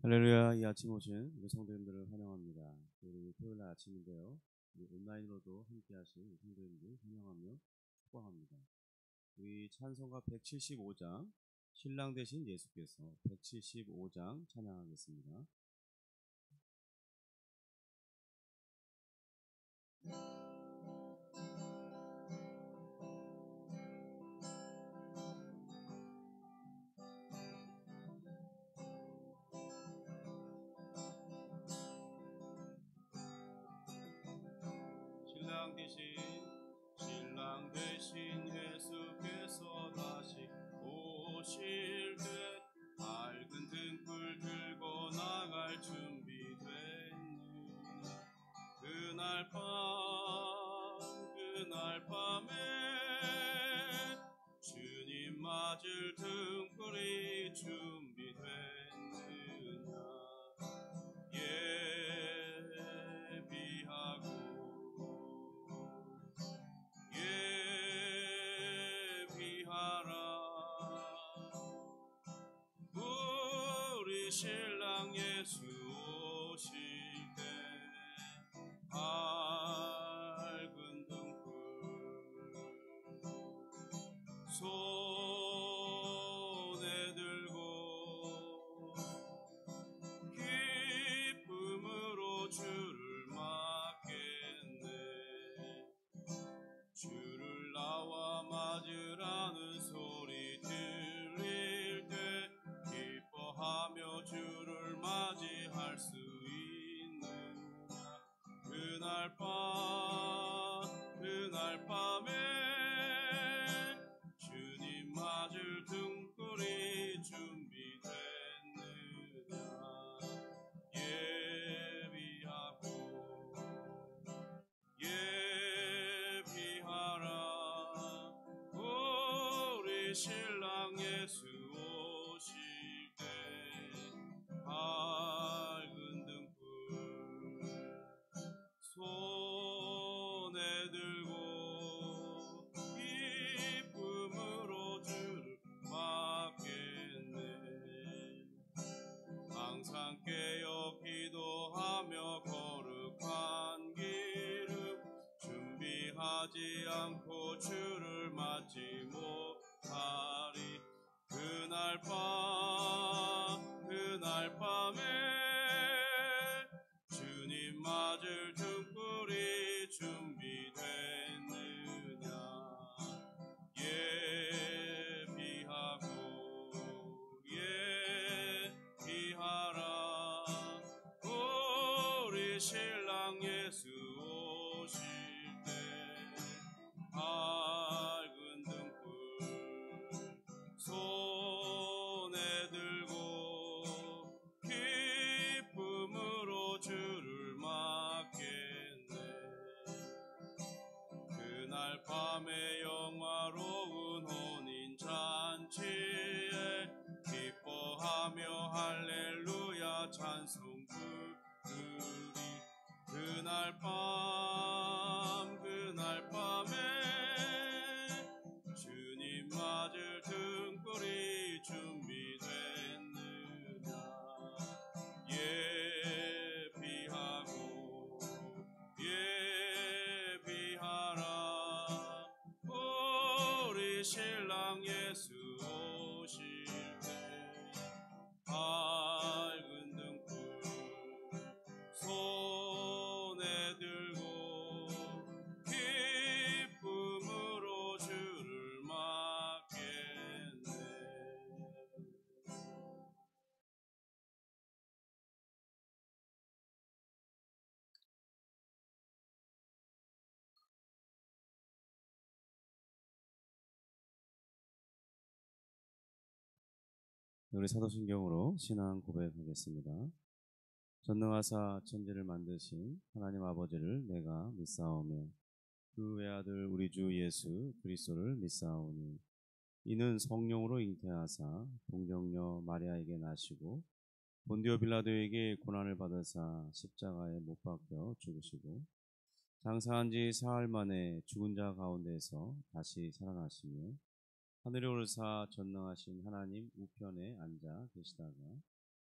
할렐루야. 이 아침 오신 우리 성도님들을 환영합니다. 우리 토요일 아침인데요. 우리 온라인으로도 함께 하신 우리 성도님들 환영하며 축복합니다. 우리 찬송가 175장 신랑 되신 예수께서 175장 찬양하겠습니다. 신랑 되신 예수께서 다시 오실 때 밝은 등불 들고 나갈 준비됐느냐. 그날 밤에 주님 맞을 등불이 준비됐느냐. 예비하라. 우리 신랑 예수 오실 때 밝은 등불 손에 들고 기쁨으로 주를 맞겠네. 주를 나와 맞으라는 소리 들릴 때 기뻐하며 주를 맞이할 수 있느냐. 그날 밤에 주님 맞을 등불이 준비됐느냐. 예비하라. 우리 신랑 예수 오실 때 밝은 등불 손에 들고 기쁨으로 주를 맞겠네. 항상 깨어 기도하며 거룩한 기름 준비하지 않고 주를 맞지 못하리. 그날 밤에 주님 맞을 등불이 준비됐느냐. 예비하라. 우리 신랑 예수 오실 때 밝은 등불 손에 들고 기쁨으로 주를 맞겠네. 그날 밤에 영화로운 혼인잔치에 기뻐하며 할렐루야 찬송 부르리. 그날 밤에 주님 맞을 등불이 준비됐느냐. 예비하라. 우리 신랑 예수 오실 때 밝은 등불 손에 들고 기쁨으로 주를 맞겠네. 우리 사도신경으로 신앙 고백하겠습니다. 전능하사 천지를 만드신 하나님 아버지를 내가 믿사오며 그 외아들 우리 주 예수 그리스도를 믿사오니 이는 성령으로 잉태하사 동정녀 마리아에게 나시고 본디오 빌라도에게 고난을 받으사 십자가에 못 박혀 죽으시고 장사한 지 사흘 만에 죽은 자 가운데서 다시 살아나시며 하늘에 오르사 전능하신 하나님 우편에 앉아 계시다가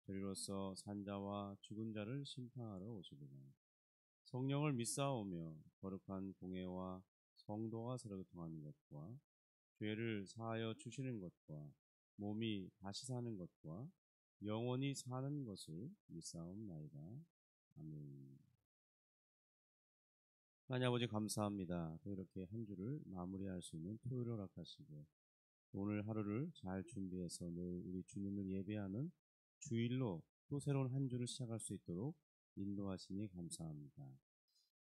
저리로서 산자와 죽은 자를 심판하러 오시리라. 성령을 믿사오며 거룩한 공회와 성도가 서로 통하는 것과 죄를 사하여 주시는 것과 몸이 다시 사는 것과 영원히 사는 것을 믿사옵나이다. 아멘. 하나님 아버지 감사합니다. 또 이렇게 한 주를 마무리할 수 있는 토요일을 허락하시고 오늘 하루를 잘 준비해서 내일 우리 주님을 예배하는 주일로 또 새로운 한 주를 시작할 수 있도록 인도하시니 감사합니다.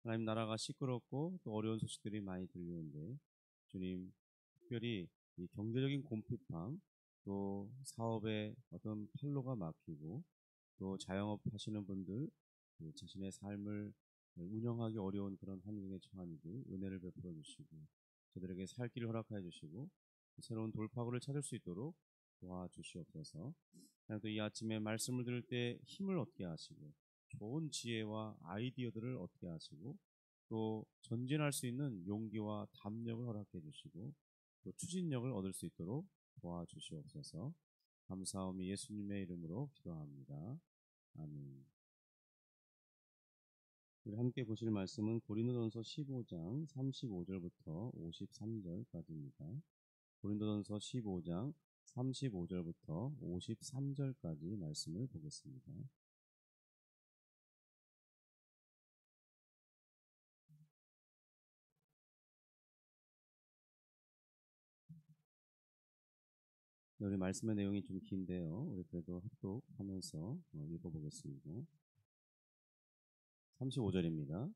하나님 나라가 시끄럽고 또 어려운 소식들이 많이 들리는데 주님 특별히 이 경제적인 곰팡 또 사업의 어떤 판로가 막히고 또 자영업 하시는 분들 자신의 삶을 운영하기 어려운 그런 환경에 처한 이들 은혜를 베풀어 주시고 저들에게 살 길을 허락하여 주시고 새로운 돌파구를 찾을 수 있도록 도와주시옵소서. 또 이 아침에 말씀을 들을 때 힘을 얻게 하시고 좋은 지혜와 아이디어들을 얻게 하시고 또 전진할 수 있는 용기와 담력을 허락해 주시고 또 추진력을 얻을 수 있도록 도와주시옵소서. 감사함이 예수님의 이름으로 기도합니다. 아멘. 우리 함께 보실 말씀은 고린도전서 15장 35절부터 53절까지입니다. 고린도전서 15장 35절부터 53절까지 말씀을 보겠습니다. 우리 말씀의 내용이 좀 긴데요. 우리 그래도 합독하면서 읽어보겠습니다. 35절입니다.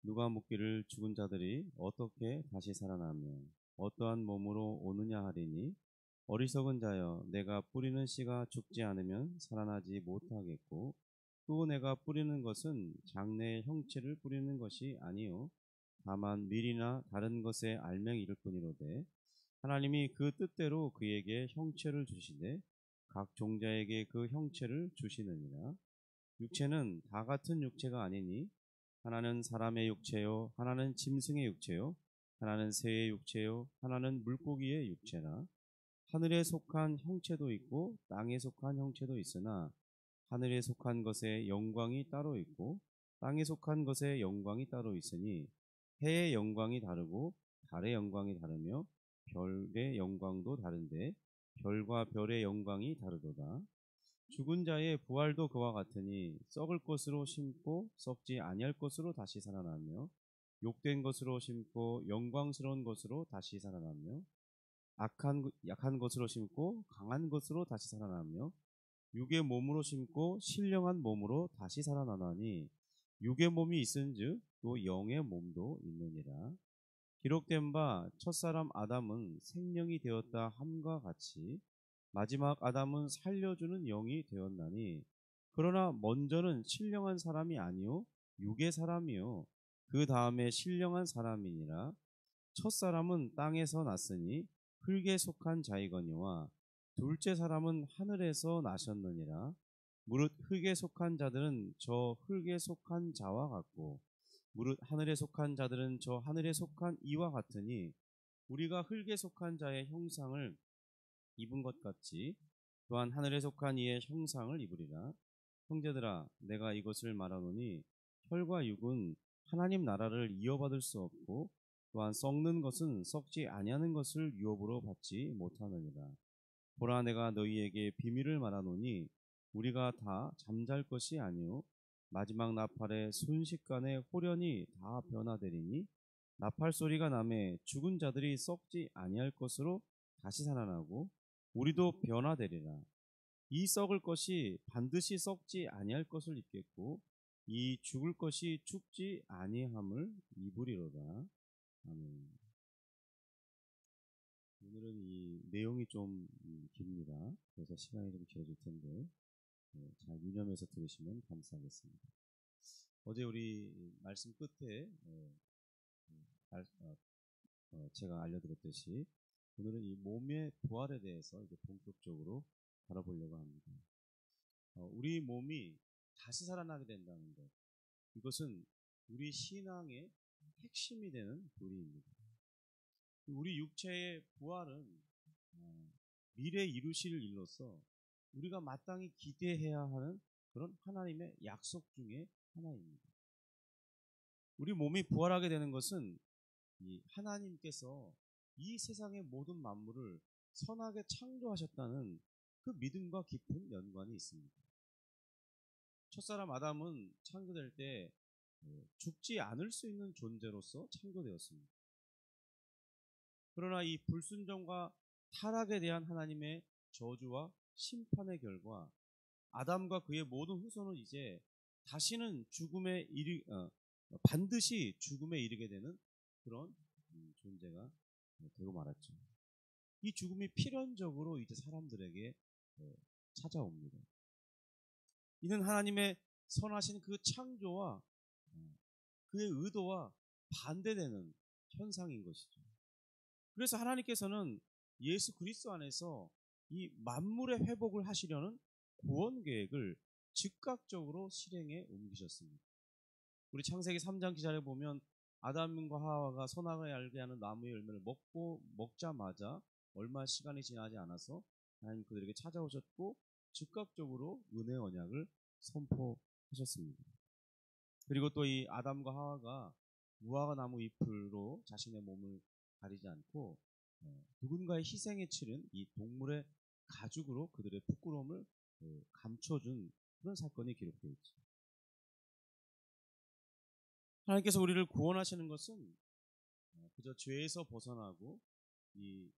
누가 묻기를 죽은 자들이 어떻게 다시 살아나며 어떠한 몸으로 오느냐 하리니 어리석은 자여 내가 뿌리는 씨가 죽지 않으면 살아나지 못하겠고 또 내가 뿌리는 것은 장래의 형체를 뿌리는 것이 아니요 다만 밀이나 다른 것의 알맹이일 뿐이로되 하나님이 그 뜻대로 그에게 형체를 주시되 각 종자에게 그 형체를 주시느니라. 육체는 다 같은 육체가 아니니 하나는 사람의 육체요 하나는 짐승의 육체요 하나는 새의 육체요 하나는 물고기의 육체라. 하늘에 속한 형체도 있고 땅에 속한 형체도 있으나 하늘에 속한 것의 영광이 따로 있고 땅에 속한 것의 영광이 따로 있으니 해의 영광이 다르고 달의 영광이 다르며 별의 영광도 다른데 별과 별의 영광이 다르도다. 죽은 자의 부활도 그와 같으니 썩을 것으로 심고 썩지 아니할 것으로 다시 살아나며 욕된 것으로 심고 영광스러운 것으로 다시 살아나며 약한 것으로 심고 강한 것으로 다시 살아나며 육의 몸으로 심고 신령한 몸으로 다시 살아나나니 육의 몸이 있은즉 또 영의 몸도 있느니라. 기록된 바 첫사람 아담은 생명이 되었다 함과 같이 마지막 아담은 살려주는 영이 되었나니 그러나 먼저는 신령한 사람이 아니요 육의 사람이요 그 다음에 신령한 사람이니라. 첫사람은 땅에서 났으니 흙에 속한 자이거니와 둘째 사람은 하늘에서 나셨느니라. 무릇 흙에 속한 자들은 저 흙에 속한 자와 같고 무릇 하늘에 속한 자들은 저 하늘에 속한 이와 같으니 우리가 흙에 속한 자의 형상을 입은 것 같이 또한 하늘에 속한 이의 형상을 입으리라. 형제들아 내가 이것을 말하노니 혈과 육은 하나님 나라를 이어받을 수 없고 또한 썩는 것은 썩지 아니하는 것을 유업으로 받지 못하느니라. 보라 내가 너희에게 비밀을 말하노니 우리가 다 잠잘 것이 아니요 마지막 나팔의 순식간에 홀연히 다 변화되리니 나팔 소리가 나매 죽은 자들이 썩지 아니할 것으로 다시 살아나고 우리도 변화되리라. 이 썩을 것이 반드시 썩지 아니할 것을 입겠고 이 죽을 것이 죽지 아니함을 입으리로다. 아멘. 오늘은 이 내용이 좀 깁니다. 그래서 시간이 좀 길어질 텐데 잘 유념해서 들으시면 감사하겠습니다. 어제 우리 말씀 끝에 제가 알려드렸듯이 오늘은 이 몸의 부활에 대해서 이제 본격적으로 다뤄보려고 합니다. 우리 몸이 다시 살아나게 된다는 것, 이것은 우리 신앙의 핵심이 되는 도리입니다. 우리 육체의 부활은 미래 이루실 일로서 우리가 마땅히 기대해야 하는 그런 하나님의 약속 중에 하나입니다. 우리 몸이 부활하게 되는 것은 이 하나님께서 이 세상의 모든 만물을 선하게 창조하셨다는 그 믿음과 깊은 연관이 있습니다. 첫사람 아담은 창조될 때 죽지 않을 수 있는 존재로서 창조되었습니다. 그러나 이 불순종과 타락에 대한 하나님의 저주와 심판의 결과 아담과 그의 모든 후손은 이제 다시는 반드시 죽음에 이르게 되는 그런 존재가 되고 말았죠. 이 죽음이 필연적으로 이제 사람들에게 찾아옵니다. 이는 하나님의 선하신 그 창조와 그의 의도와 반대되는 현상인 것이죠. 그래서 하나님께서는 예수 그리스도 안에서 이 만물의 회복을 하시려는 구원 계획을 즉각적으로 실행에 옮기셨습니다. 우리 창세기 3장 기사를 보면 아담과 하와가 선악을 알게 하는 나무의 열매를 먹자마자 얼마 시간이 지나지 않아서 하나님 그들에게 찾아오셨고 즉각적으로 은혜 언약을 선포하셨습니다. 그리고 또 이 아담과 하와가 무화과 나무 잎으로 자신의 몸을 가리지 않고 누군가의 희생에 치른 이 동물의 가죽으로 그들의 부끄러움을 감춰준 그런 사건이 기록되어 있죠. 하나님께서 우리를 구원하시는 것은 그저 죄에서 벗어나고 이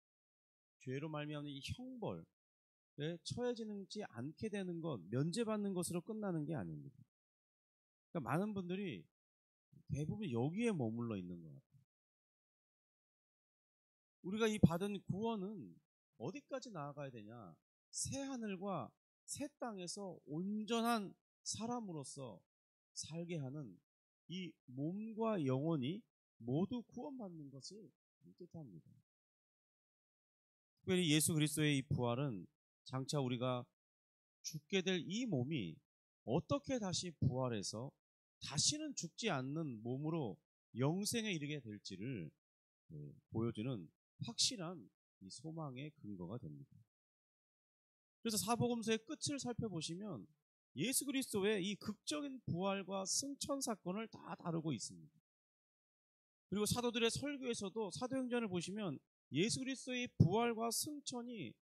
죄로 말미암는 이 형벌에 처해지지 않게 되는 것, 면제받는 것으로 끝나는 게 아닙니다. 그러니까 많은 분들이 대부분 여기에 머물러 있는 것 같아요. 우리가 이 받은 구원은 어디까지 나아가야 되냐? 새 하늘과 새 땅에서 온전한 사람으로서 살게 하는 이 몸과 영혼이 모두 구원받는 것을 뜻합니다. 특별히 예수 그리스도의 이 부활은 장차 우리가 죽게 될 이 몸이 어떻게 다시 부활해서 다시는 죽지 않는 몸으로 영생에 이르게 될지를 보여주는 확실한 이 소망의 근거가 됩니다. 그래서 사복음서의 끝을 살펴보시면 예수 그리스도의 이 극적인 부활과 승천 사건을 다 다루고 있습니다. 그리고 사도들의 설교에서도 사도행전을 보시면 예수 그리스도의 부활과 승천이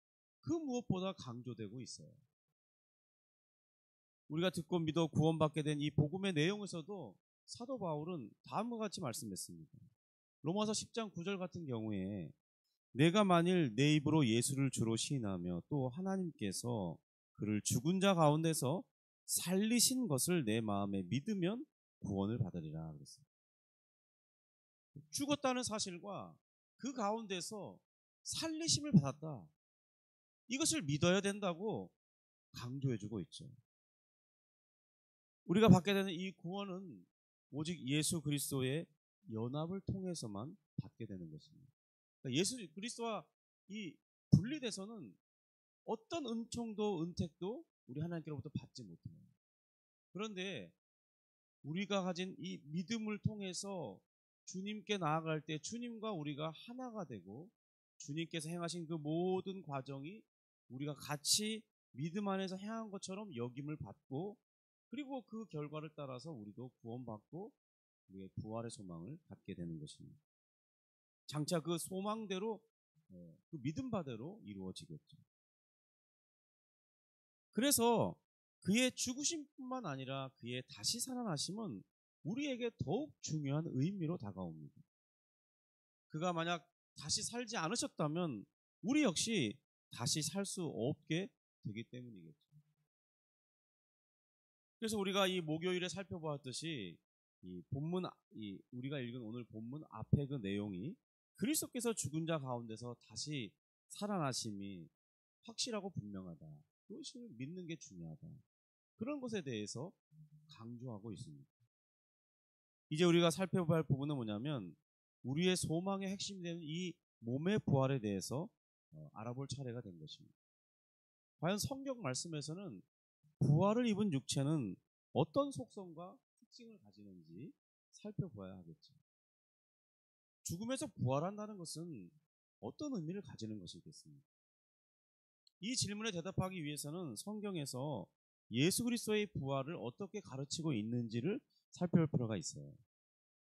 그 무엇보다 강조되고 있어요. 우리가 듣고 믿어 구원받게 된 이 복음의 내용에서도 사도 바울은 다음과 같이 말씀했습니다. 로마서 10장 9절 같은 경우에 내가 만일 내 입으로 예수를 주로 시인하며 또 하나님께서 그를 죽은 자 가운데서 살리신 것을 내 마음에 믿으면 구원을 받으리라 그랬어요. 죽었다는 사실과 그 가운데서 살리심을 받았다. 이것을 믿어야 된다고 강조해주고 있죠. 우리가 받게 되는 이 구원은 오직 예수 그리스도의 연합을 통해서만 받게 되는 것입니다. 그러니까 예수 그리스도와 이 분리돼서는 어떤 은총도 은택도 우리 하나님께로부터 받지 못해요. 그런데 우리가 가진 이 믿음을 통해서 주님께 나아갈 때 주님과 우리가 하나가 되고 주님께서 행하신 그 모든 과정이 우리가 같이 믿음 안에서 행한 것처럼 여김을 받고 그리고 그 결과를 따라서 우리도 구원받고 우리의 부활의 소망을 갖게 되는 것입니다. 장차 그 소망대로 그 믿음 바대로 이루어지겠죠. 그래서 그의 죽으심뿐만 아니라 그의 다시 살아나심은 우리에게 더욱 중요한 의미로 다가옵니다. 그가 만약 다시 살지 않으셨다면 우리 역시 다시 살 수 없게 되기 때문이겠죠. 그래서 우리가 이 목요일에 살펴보았듯이 우리가 읽은 오늘 본문 앞에 그 내용이 그리스도께서 죽은 자 가운데서 다시 살아나심이 확실하고 분명하다. 그것을 믿는 게 중요하다. 그런 것에 대해서 강조하고 있습니다. 이제 우리가 살펴볼 부분은 뭐냐면 우리의 소망의 핵심이 되는 이 몸의 부활에 대해서 알아볼 차례가 된 것입니다. 과연 성경 말씀에서는 부활을 입은 육체는 어떤 속성과 특징을 가지는지 살펴봐야 하겠죠. 죽음에서 부활한다는 것은 어떤 의미를 가지는 것이겠습니까? 이 질문에 대답하기 위해서는 성경에서 예수 그리스도의 부활을 어떻게 가르치고 있는지를 살펴볼 필요가 있어요.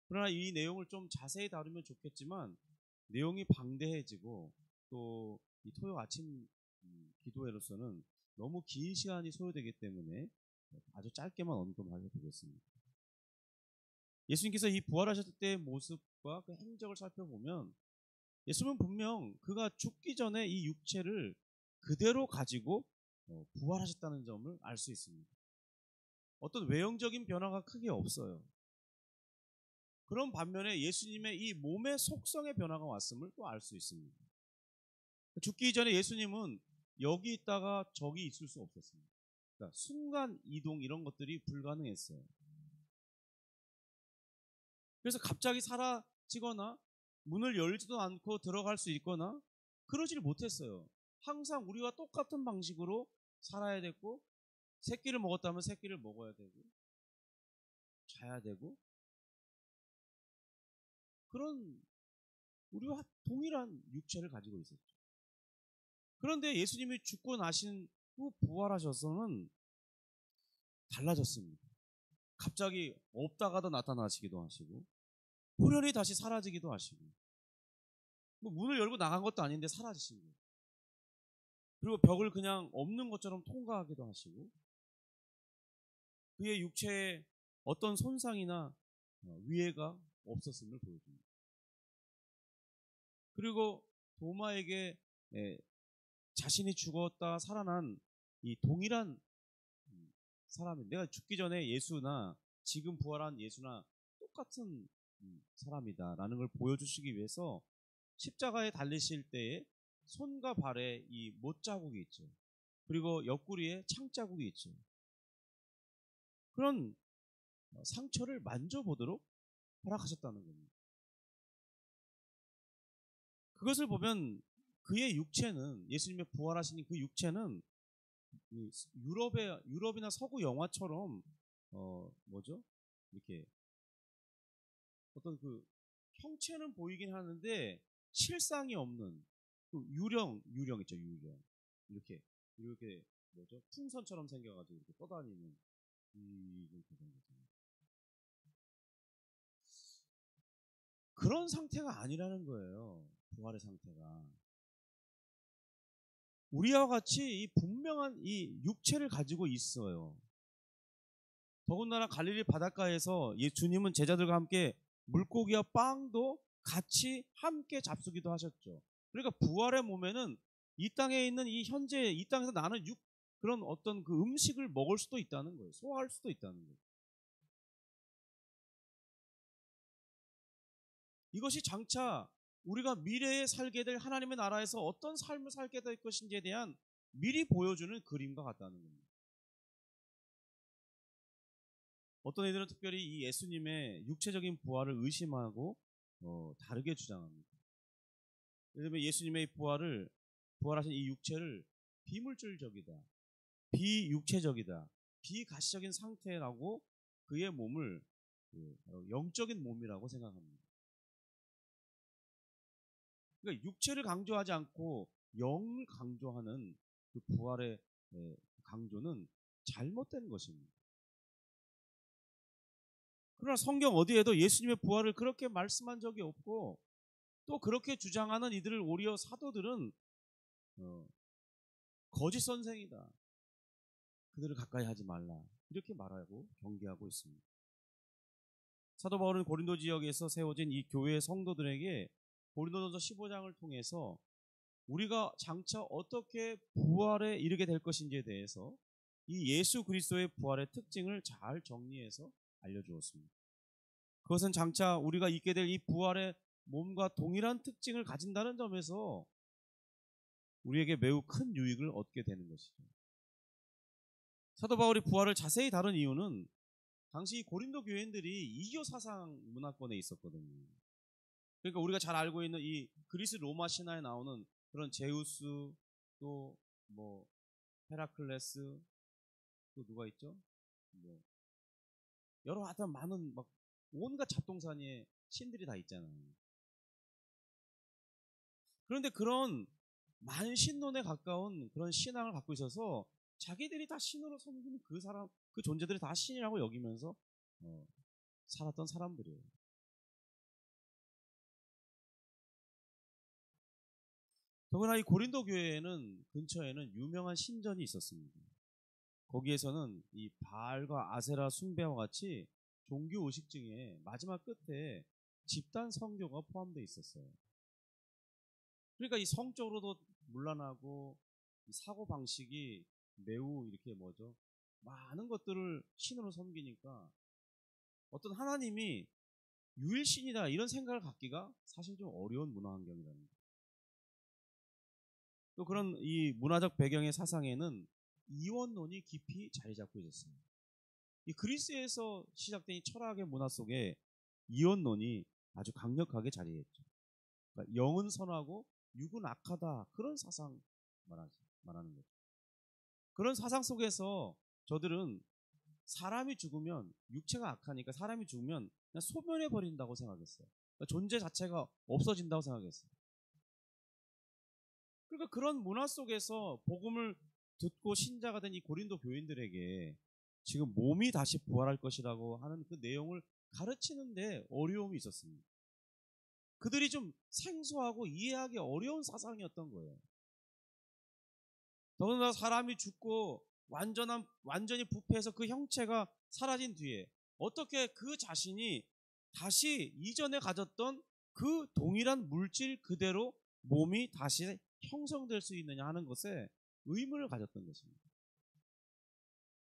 그러나 이 내용을 좀 자세히 다루면 좋겠지만 내용이 방대해지고 또 이 토요 아침 기도회로서는 너무 긴 시간이 소요되기 때문에 아주 짧게만 언급하려 보겠습니다. 예수님께서 이 부활하셨을 때의 모습과 그 행적을 살펴보면 예수님은 분명 그가 죽기 전에 이 육체를 그대로 가지고 부활하셨다는 점을 알 수 있습니다. 어떤 외형적인 변화가 크게 없어요. 그런 반면에 예수님의 이 몸의 속성의 변화가 왔음을 또 알 수 있습니다. 죽기 전에 예수님은 여기 있다가 저기 있을 수 없었습니다. 그러니까 순간 이동 이런 것들이 불가능했어요. 그래서 갑자기 사라지거나 문을 열지도 않고 들어갈 수 있거나 그러지를 못했어요. 항상 우리와 똑같은 방식으로 살아야 되고 새끼를 먹었다면 새끼를 먹어야 되고 자야 되고 그런 우리와 동일한 육체를 가지고 있었죠. 그런데 예수님이 죽고 나신 후 부활하셔서는 달라졌습니다. 갑자기 없다가도 나타나시기도 하시고 호련히 다시 사라지기도 하시고 뭐 문을 열고 나간 것도 아닌데 사라지신 거예요. 그리고 벽을 그냥 없는 것처럼 통과하기도 하시고 그의 육체에 어떤 손상이나 위해가 없었음을 보여줍니다. 그리고 도마에게 자신이 죽었다 살아난 이 동일한 사람이 내가 죽기 전에 예수나 지금 부활한 예수나 똑같은 사람이다라는 걸 보여주시기 위해서 십자가에 달리실 때에 손과 발에 이 못자국이 있죠. 그리고 옆구리에 창자국이 있죠. 그런 상처를 만져보도록 허락하셨다는 겁니다. 그것을 보면 그의 육체는 예수님의 부활하신 그 육체는 유럽이나 서구 영화처럼 뭐죠? 이렇게 어떤 그 형체는 보이긴 하는데 실상이 없는 그 유령 있죠, 유령. 이렇게 뭐죠? 풍선처럼 생겨가지고 이렇게 떠다니는 그런 상태가 아니라는 거예요. 부활의 상태가. 우리와 같이 이 분명한 이 육체를 가지고 있어요. 더군다나 갈릴리 바닷가에서 주님은 제자들과 함께 물고기와 빵도 같이 함께 잡수기도 하셨죠. 그러니까 부활의 몸에는 이 땅에 있는 이 현재 이 땅에서 나는 그런 어떤 그 음식을 먹을 수도 있다는 거예요. 소화할 수도 있다는 거예요. 이것이 장차 우리가 미래에 살게 될 하나님의 나라에서 어떤 삶을 살게 될 것인지에 대한 미리 보여주는 그림과 같다는 겁니다. 어떤 이들은 특별히 이 예수님의 육체적인 부활을 의심하고 다르게 주장합니다. 예를 들면 예수님의 부활하신 이 육체를 비물질적이다, 비육체적이다, 비가시적인 상태라고 그의 몸을 영적인 몸이라고 생각합니다. 그러니까 육체를 강조하지 않고 영을 강조하는 그 부활의 강조는 잘못된 것입니다. 그러나 성경 어디에도 예수님의 부활을 그렇게 말씀한 적이 없고 또 그렇게 주장하는 이들을 오히려 사도들은 거짓 선생이다. 그들을 가까이 하지 말라. 이렇게 말하고 경계하고 있습니다. 사도 바울은 고린도 지역에서 세워진 이 교회의 성도들에게 고린도전서 15장을 통해서 우리가 장차 어떻게 부활에 이르게 될 것인지에 대해서 이 예수 그리스도의 부활의 특징을 잘 정리해서 알려주었습니다. 그것은 장차 우리가 있게 될 이 부활의 몸과 동일한 특징을 가진다는 점에서 우리에게 매우 큰 유익을 얻게 되는 것이죠. 사도 바울이 부활을 자세히 다룬 이유는 당시 고린도 교인들이 이교 사상 문화권에 있었거든요. 그러니까 우리가 잘 알고 있는 이 그리스 로마 신화에 나오는 그런 제우스 또 뭐 헤라클레스 또 누가 있죠? 뭐 여러 하여튼 많은 막 온갖 잡동사니의 신들이 다 있잖아요. 그런데 그런 만신론에 가까운 그런 신앙을 갖고 있어서 자기들이 다 신으로 섬기는 그 사람, 그 존재들이 다 신이라고 여기면서 살았던 사람들이에요. 더구나 이 고린도 교회에는 근처에는 유명한 신전이 있었습니다. 거기에서는 이 바알과 아세라 숭배와 같이 종교 의식 중에 마지막 끝에 집단 성교가 포함되어 있었어요. 그러니까 이 성적으로도 문란하고 이 사고 방식이 매우 이렇게 많은 것들을 신으로 섬기니까 어떤 하나님이 유일신이다 이런 생각을 갖기가 사실 좀 어려운 문화 환경이랍니다. 또 그런 이 문화적 배경의 사상에는 이원론이 깊이 자리 잡고 있었어요. 이 그리스에서 시작된 이 철학의 문화 속에 이원론이 아주 강력하게 자리했죠. 그러니까 영은 선하고 육은 악하다 그런 사상 말하는 거죠. 그런 사상 속에서 저들은 사람이 죽으면 육체가 악하니까 사람이 죽으면 그냥 소멸해 버린다고 생각했어요. 그러니까 존재 자체가 없어진다고 생각했어요. 그러니까 그런 문화 속에서 복음을 듣고 신자가 된 이 고린도 교인들에게 지금 몸이 다시 부활할 것이라고 하는 그 내용을 가르치는데 어려움이 있었습니다. 그들이 좀 생소하고 이해하기 어려운 사상이었던 거예요. 더군다나 사람이 죽고 완전히 부패해서 그 형체가 사라진 뒤에 어떻게 그 자신이 다시 이전에 가졌던 그 동일한 물질 그대로 몸이 다시 형성될 수 있느냐 하는 것에 의문을 가졌던 것입니다.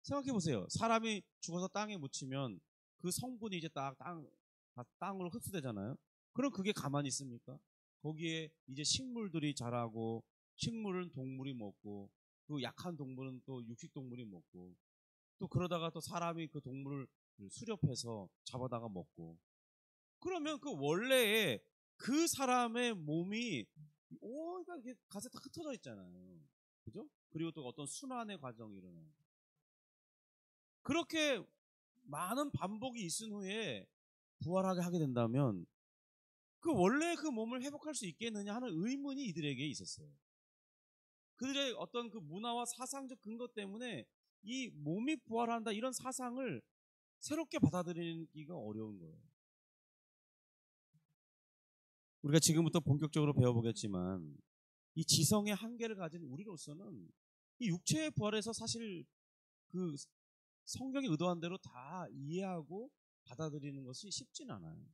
생각해 보세요. 사람이 죽어서 땅에 묻히면 그 성분이 이제 땅으로 흡수되잖아요. 그럼 그게 가만히 있습니까? 거기에 이제 식물들이 자라고 식물은 동물이 먹고 그 약한 동물은 또 육식 동물이 먹고 또 그러다가 또 사람이 그 동물을 수렵해서 잡아다가 먹고 그러면 그 원래의 그 사람의 몸이 온갖 이렇게 가세 다 흩어져 있잖아요. 그죠? 그리고 또 어떤 순환의 과정이 일어나요. 그렇게 많은 반복이 있은 후에 부활하게 하게 된다면 그 원래 그 몸을 회복할 수 있겠느냐 하는 의문이 이들에게 있었어요. 그들의 어떤 그 문화와 사상적 근거 때문에 이 몸이 부활한다 이런 사상을 새롭게 받아들이기가 어려운 거예요. 우리가 지금부터 본격적으로 배워보겠지만 이 지성의 한계를 가진 우리로서는 이 육체의 부활에서 사실 그 성경이 의도한 대로 다 이해하고 받아들이는 것이 쉽진 않아요.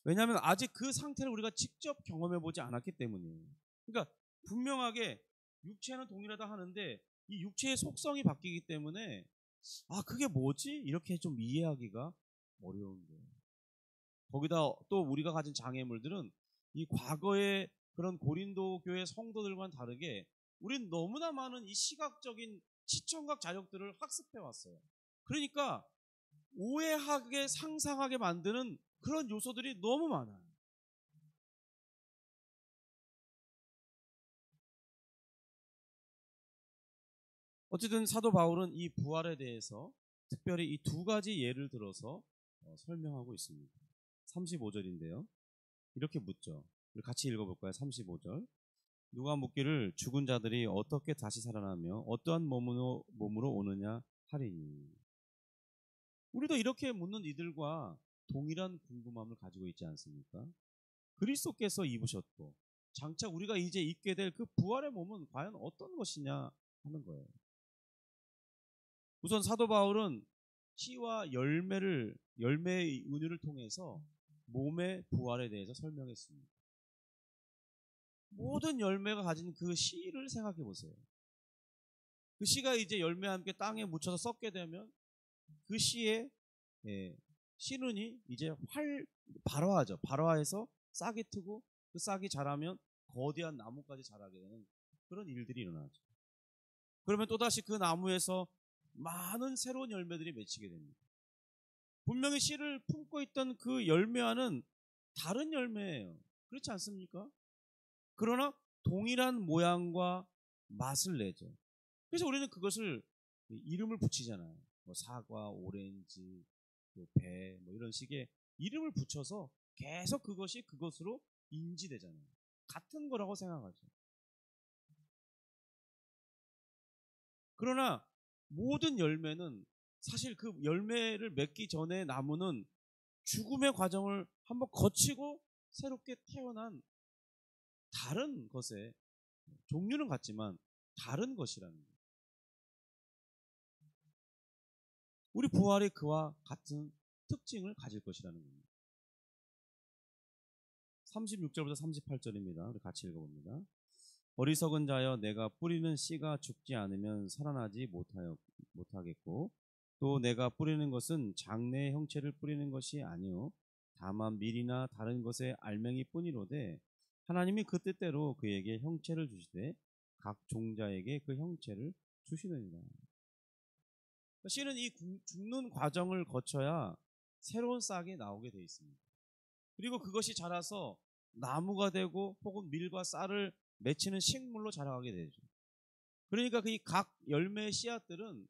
왜냐하면 아직 그 상태를 우리가 직접 경험해 보지 않았기 때문이에요. 그러니까 분명하게 육체는 동일하다 하는데 이 육체의 속성이 바뀌기 때문에 그게 뭐지? 이렇게 좀 이해하기가 어려운 거예요. 거기다 또 우리가 가진 장애물들은 이 과거의 그런 고린도 교회 성도들과는 다르게 우린 너무나 많은 이 시각적인 시청각 자력들을 학습해 왔어요. 그러니까 오해하게 상상하게 만드는 그런 요소들이 너무 많아요. 어쨌든 사도 바울은 이 부활에 대해서 특별히 이 두 가지 예를 들어서 설명하고 있습니다. 35절인데요. 이렇게 묻죠. 우리 같이 읽어볼까요? 35절. 누가 묻기를 죽은 자들이 어떻게 다시 살아나며 어떠한 몸으로 오느냐 하리니. 우리도 이렇게 묻는 이들과 동일한 궁금함을 가지고 있지 않습니까? 그리스도께서 입으셨고 장차 우리가 이제 입게 될 그 부활의 몸은 과연 어떤 것이냐 하는 거예요. 우선 사도 바울은 씨와 열매의 은유를 통해서 몸의 부활에 대해서 설명했습니다. 모든 열매가 가진 그 씨를 생각해 보세요. 그 씨가 이제 열매와 함께 땅에 묻혀서 썩게 되면 그 씨의 씨눈이 이제 발화하죠. 발화해서 싹이 트고 그 싹이 자라면 거대한 나무까지 자라게 되는 그런 일들이 일어나죠. 그러면 또다시 그 나무에서 많은 새로운 열매들이 맺히게 됩니다. 분명히 씨를 품고 있던 그 열매와는 다른 열매예요. 그렇지 않습니까? 그러나 동일한 모양과 맛을 내죠. 그래서 우리는 그것을 이름을 붙이잖아요. 뭐 사과, 오렌지, 배, 이런 식의 이름을 붙여서 계속 그것이 그것으로 인지되잖아요. 같은 거라고 생각하죠. 그러나 모든 열매는 사실 그 열매를 맺기 전에 나무는 죽음의 과정을 한번 거치고 새롭게 태어난 다른 것에 종류는 같지만 다른 것이라는 거예요. 우리 부활이 그와 같은 특징을 가질 것이라는 겁니다. 36절부터 38절입니다. 우리 같이 읽어봅니다. 어리석은 자여, 내가 뿌리는 씨가 죽지 않으면 살아나지 못하겠고, 또 내가 뿌리는 것은 장래의 형체를 뿌리는 것이 아니요 다만 밀이나 다른 것의 알맹이 뿐이로되, 하나님이 그 뜻대로 그에게 형체를 주시되 각 종자에게 그 형체를 주시느니라. 씨는 이 죽는 과정을 거쳐야 새로운 싹이 나오게 되어 있습니다. 그리고 그것이 자라서 나무가 되고 혹은 밀과 쌀을 맺히는 식물로 자라가게 되죠. 그러니까 그 각 열매의 씨앗들은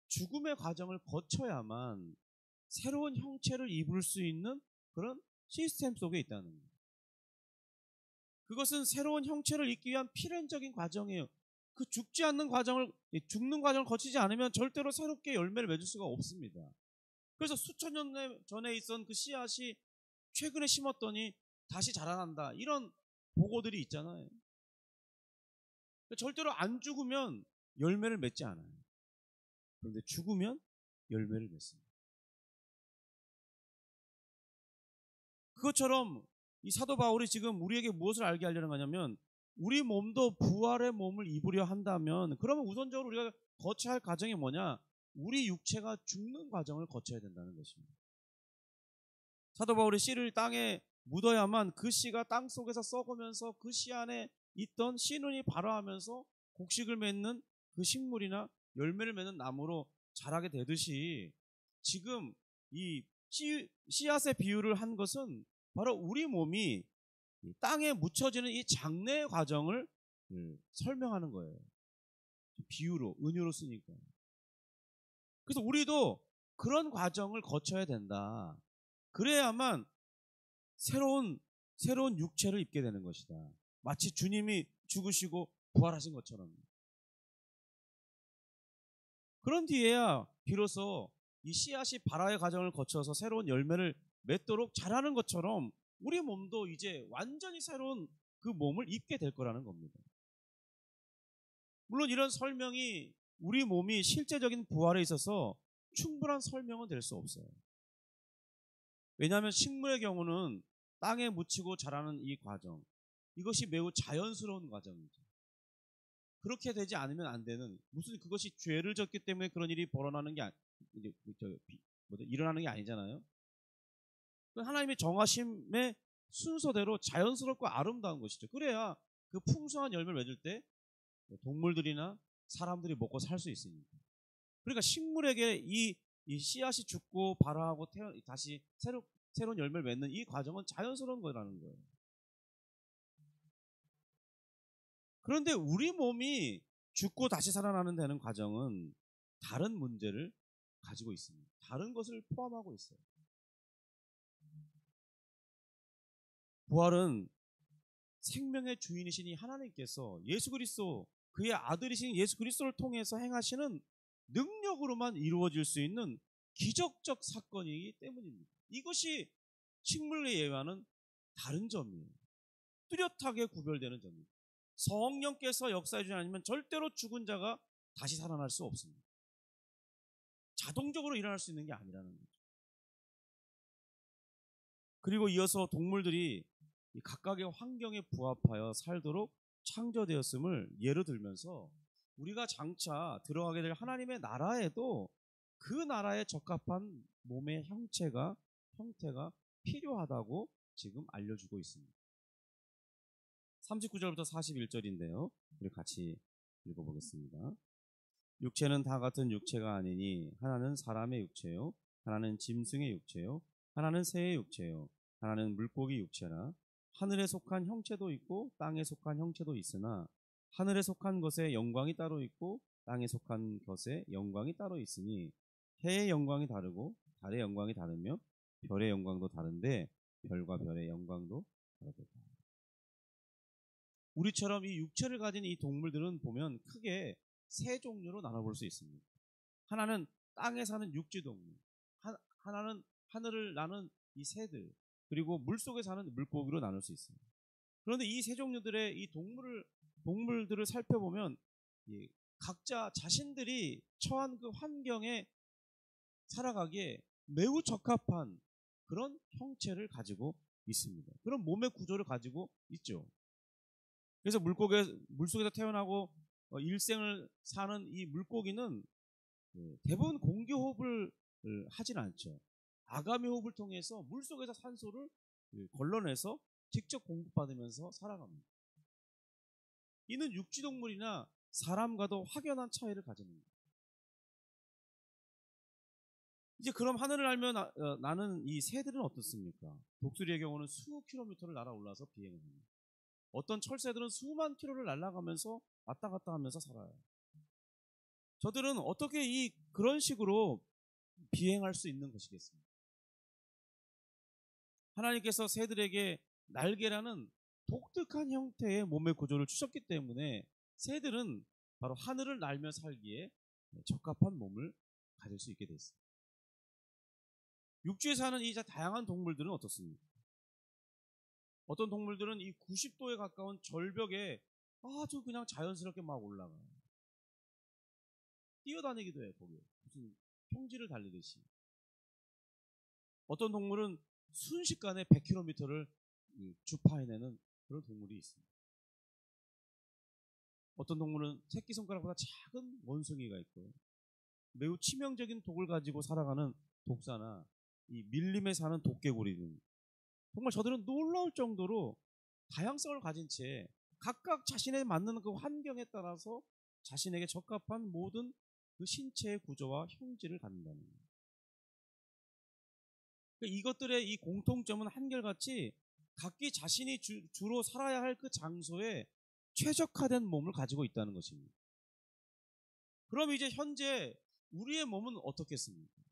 죽음의 과정을 거쳐야만 새로운 형체를 입을 수 있는 그런 시스템 속에 있다는 거예요. 그것은 새로운 형체를 입기 위한 필연적인 과정이에요. 그 죽는 과정을 거치지 않으면 절대로 새롭게 열매를 맺을 수가 없습니다. 그래서 수천 년 전에 있던 그 씨앗이 최근에 심었더니 다시 자라난다, 이런 보고들이 있잖아요. 절대로 안 죽으면 열매를 맺지 않아요. 그런데 죽으면 열매를 맺습니다. 그것처럼 이 사도 바울이 지금 우리에게 무엇을 알게 하려는 거냐면, 우리 몸도 부활의 몸을 입으려 한다면 그러면 우선적으로 우리가 거쳐야 할 과정이 뭐냐? 우리 육체가 죽는 과정을 거쳐야 된다는 것입니다. 사도 바울이 씨를 땅에 묻어야만 그 씨가 땅 속에서 썩으면서 그 씨 안에 있던 씨눈이 발화하면서 곡식을 맺는 그 식물이나 열매를 맺는 나무로 자라게 되듯이, 지금 이 씨앗의 비유를 한 것은 바로 우리 몸이 땅에 묻혀지는 이 장래의 과정을 설명하는 거예요. 비유로, 은유로 쓰니까. 그래서 우리도 그런 과정을 거쳐야 된다. 그래야만 새로운 육체를 입게 되는 것이다. 마치 주님이 죽으시고 부활하신 것처럼. 그런 뒤에야 비로소 이 씨앗이 발화의 과정을 거쳐서 새로운 열매를 맺도록 자라는 것처럼 우리 몸도 이제 완전히 새로운 그 몸을 입게 될 거라는 겁니다. 물론 이런 설명이 우리 몸이 실제적인 부활에 있어서 충분한 설명은 될 수 없어요. 왜냐하면 식물의 경우는 땅에 묻히고 자라는 이 과정, 이것이 매우 자연스러운 과정이죠. 그렇게 되지 않으면 안 되는, 무슨 그것이 죄를 졌기 때문에 그런 일이 벌어나는 게 일어나는 게 아니잖아요. 하나님의 정하심의 순서대로 자연스럽고 아름다운 것이죠. 그래야 그 풍성한 열매를 맺을 때 동물들이나 사람들이 먹고 살 수 있으니까. 그러니까 식물에게 이 씨앗이 죽고 발화하고 다시 새로운 열매를 맺는 이 과정은 자연스러운 거라는 거예요. 그런데 우리 몸이 죽고 다시 살아나는 되는 과정은 다른 문제를 가지고 있습니다. 다른 것을 포함하고 있어요. 부활은 생명의 주인이신 이 하나님께서 예수 그리스도, 그의 아들이신 예수 그리스도를 통해서 행하시는 능력으로만 이루어질 수 있는 기적적 사건이기 때문입니다. 이것이 식물의 예와는 다른 점이에요. 뚜렷하게 구별되는 점입니다. 성령께서 역사해 주지 않으면 절대로 죽은 자가 다시 살아날 수 없습니다. 자동적으로 일어날 수 있는 게 아니라는 거죠. 그리고 이어서 동물들이 각각의 환경에 부합하여 살도록 창조되었음을 예로 들면서, 우리가 장차 들어가게 될 하나님의 나라에도 그 나라에 적합한 몸의 형태가 필요하다고 지금 알려주고 있습니다. 39절부터 41절인데요. 우리 같이 읽어보겠습니다. 육체는 다 같은 육체가 아니니 하나는 사람의 육체요, 하나는 짐승의 육체요, 하나는 새의 육체요, 하나는 물고기 육체라. 하늘에 속한 형체도 있고 땅에 속한 형체도 있으나 하늘에 속한 것에 영광이 따로 있고 땅에 속한 것에 영광이 따로 있으니, 해의 영광이 다르고 달의 영광이 다르며 별의 영광도 다른데 별과 별의 영광도 다르다. 우리처럼 이 육체를 가진 이 동물들은 보면 크게 세 종류로 나눠볼 수 있습니다. 하나는 땅에 사는 육지동물, 하나는 하늘을 나는 이 새들, 그리고 물속에 사는 물고기로 나눌 수 있습니다. 그런데 이 세 종류들의 이 동물들을 살펴보면 각자 자신들이 처한 그 환경에 살아가기에 매우 적합한 그런 형체를 가지고 있습니다. 그런 몸의 구조를 가지고 있죠. 그래서 물속에서 태어나고 일생을 사는 이 물고기는 대부분 공기호흡을 하진 않죠. 아가미 호흡을 통해서 물속에서 산소를 걸러내서 직접 공급받으면서 살아갑니다. 이는 육지동물이나 사람과도 확연한 차이를 가지는 거예요. 이제 그럼 하늘을 날며 나는 이 새들은 어떻습니까? 독수리의 경우는 수 킬로미터를 날아올라서 비행을 합니다. 어떤 철새들은 수만 킬로를 날아가면서 왔다 갔다 하면서 살아요. 저들은 어떻게 그런 식으로 비행할 수 있는 것이겠습니까? 하나님께서 새들에게 날개라는 독특한 형태의 몸의 구조를 주셨기 때문에 새들은 바로 하늘을 날며 살기에 적합한 몸을 가질 수 있게 됐습니다. 육지에 사는 이 다양한 동물들은 어떻습니까? 어떤 동물들은 이 90도에 가까운 절벽에 아주 그냥 자연스럽게 막 올라가요. 뛰어다니기도 해요, 거기에. 무슨 평지를 달리듯이. 어떤 동물은 순식간에 100km를 주파해내는 그런 동물이 있습니다. 어떤 동물은 새끼손가락보다 작은 원숭이가 있고요. 매우 치명적인 독을 가지고 살아가는 독사나 이 밀림에 사는 도깨구리 등 정말 저들은 놀라울 정도로 다양성을 가진 채 각각 자신에 맞는 그 환경에 따라서 자신에게 적합한 모든 그 신체의 구조와 형질을 갖는다는 거예요. 그러니까 이것들의 이 공통점은 한결같이 각기 자신이 주로 살아야 할 그 장소에 최적화된 몸을 가지고 있다는 것입니다. 그럼 이제 현재 우리의 몸은 어떻겠습니까?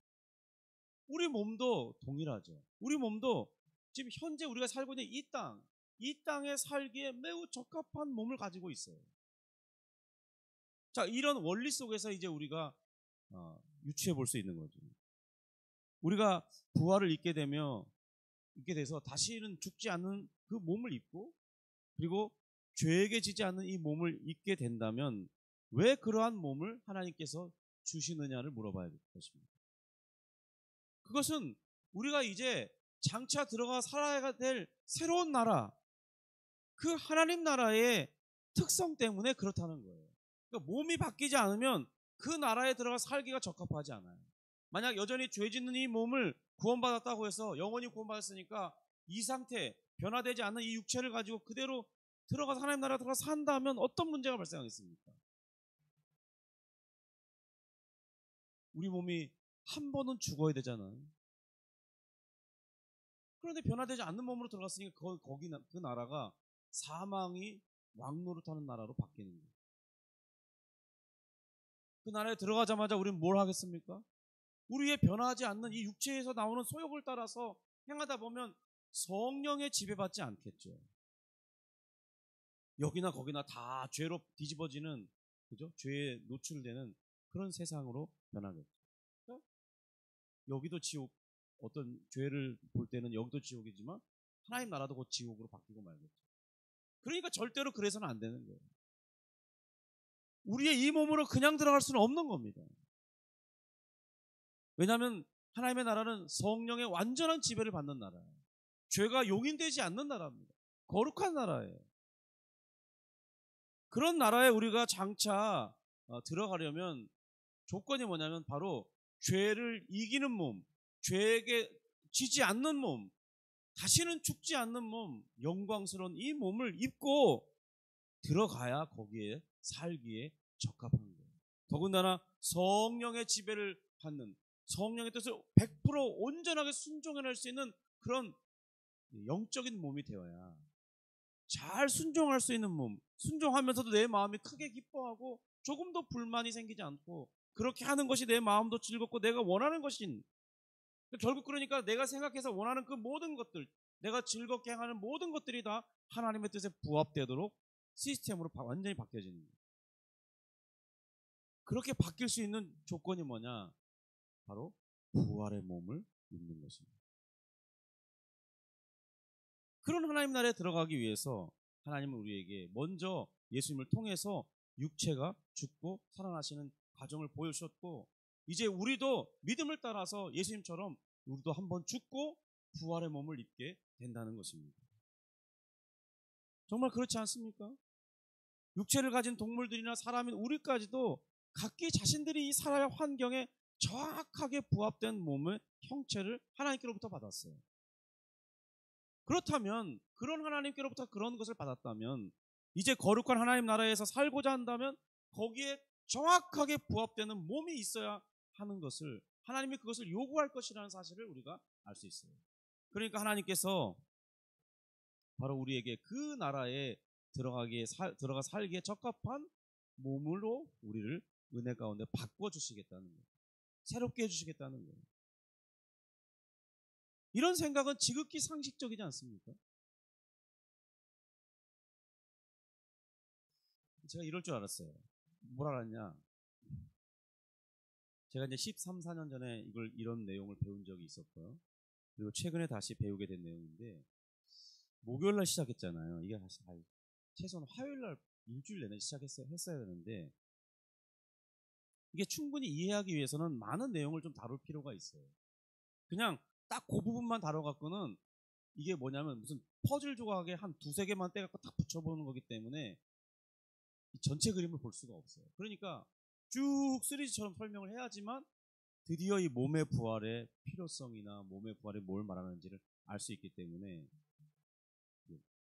우리 몸도 동일하죠. 우리 몸도 지금 현재 우리가 살고 있는 이 땅에 살기에 매우 적합한 몸을 가지고 있어요. 자, 이런 원리 속에서 이제 우리가 유추해 볼 수 있는 거죠. 우리가 부활을 잊게 돼서 다시는 죽지 않는 그 몸을 입고 그리고 죄에게 지지 않는 이 몸을 입게 된다면 왜 그러한 몸을 하나님께서 주시느냐를 물어봐야 될 것입니다. 그것은 우리가 이제 장차 들어가 살아야 될 새로운 나라, 그 하나님 나라의 특성 때문에 그렇다는 거예요. 그러니까 몸이 바뀌지 않으면 그 나라에 들어가 살기가 적합하지 않아요. 만약 여전히 죄 짓는 이 몸을 구원받았다고 해서 영원히 구원받았으니까 이 상태, 변화되지 않는 이 육체를 가지고 그대로 들어가서 하나님 나라에 들어가서 산다면 어떤 문제가 발생하겠습니까? 우리 몸이 한 번은 죽어야 되잖아요. 그런데 변화되지 않는 몸으로 들어갔으니까 그 나라가 사망이 왕노릇하는 나라로 바뀌는 거예요. 그 나라에 들어가자마자 우리는 뭘 하겠습니까? 우리의 변화하지 않는 이 육체에서 나오는 소욕을 따라서 행하다 보면 성령에 지배받지 않겠죠. 여기나 거기나 다 죄로 뒤집어지는, 그죠? 죄에 노출되는 그런 세상으로 변하겠죠. 여기도 지옥, 어떤 죄를 볼 때는 여기도 지옥이지만 하나님 나라도 곧 지옥으로 바뀌고 말겠죠. 그러니까 절대로 그래서는 안 되는 거예요. 우리의 이 몸으로 그냥 들어갈 수는 없는 겁니다. 왜냐하면 하나님의 나라는 성령의 완전한 지배를 받는 나라예요. 죄가 용인되지 않는 나라입니다. 거룩한 나라예요. 그런 나라에 우리가 장차 들어가려면 조건이 뭐냐면 바로 죄를 이기는 몸, 죄에게 지지 않는 몸, 다시는 죽지 않는 몸, 영광스러운 이 몸을 입고 들어가야 거기에 살기에 적합한 거예요. 더군다나 성령의 지배를 받는, 성령의 뜻을 100% 온전하게 순종해낼 수 있는 그런 영적인 몸이 되어야 잘 순종할 수 있는 몸, 순종하면서도 내 마음이 크게 기뻐하고 조금도 불만이 생기지 않고 그렇게 하는 것이 내 마음도 즐겁고 내가 원하는 것인, 결국 그러니까 내가 생각해서 원하는 그 모든 것들, 내가 즐겁게 행하는 모든 것들이 다 하나님의 뜻에 부합되도록 시스템으로 완전히 바뀌어지는 거예요. 그렇게 바뀔 수 있는 조건이 뭐냐? 바로 부활의 몸을 입는 것입니다. 그런 하나님 나라에 들어가기 위해서 하나님은 우리에게 먼저 예수님을 통해서 육체가 죽고 살아나시는 과정을 보여주셨고, 이제 우리도 믿음을 따라서 예수님처럼 우리도 한번 죽고 부활의 몸을 입게 된다는 것입니다. 정말 그렇지 않습니까? 육체를 가진 동물들이나 사람인 우리까지도 각기 자신들이 이 살아야 환경에 정확하게 부합된 몸의 형체를 하나님께로부터 받았어요. 그렇다면, 그런 하나님께로부터 그런 것을 받았다면, 이제 거룩한 하나님 나라에서 살고자 한다면 거기에 정확하게 부합되는 몸이 있어야 하는 것을, 하나님이 그것을 요구할 것이라는 사실을 우리가 알 수 있어요. 그러니까 하나님께서 바로 우리에게 그 나라에 들어가 살기에 적합한 몸으로 우리를 은혜 가운데 바꿔주시겠다는 거예요. 새롭게 해주시겠다는 거예요. 이런 생각은 지극히 상식적이지 않습니까? 제가 이럴 줄 알았어요. 뭘 알았냐? 제가 이제 13, 14년 전에 이런 내용을 배운 적이 있었고요. 그리고 최근에 다시 배우게 된 내용인데, 목요일 날 시작했잖아요. 이게 사실 최소한 화요일 날 일주일 내내 했어야 되는데, 이게 충분히 이해하기 위해서는 많은 내용을 좀 다룰 필요가 있어요. 그냥 딱 그 부분만 다뤄갖고는 이게 뭐냐면 무슨 퍼즐 조각에 한 두세 개만 떼갖고 딱 붙여보는 거기 때문에 전체 그림을 볼 수가 없어요. 그러니까 쭉 시리즈처럼 설명을 해야지만 드디어 이 몸의 부활의 필요성이나 몸의 부활이 뭘 말하는지를 알 수 있기 때문에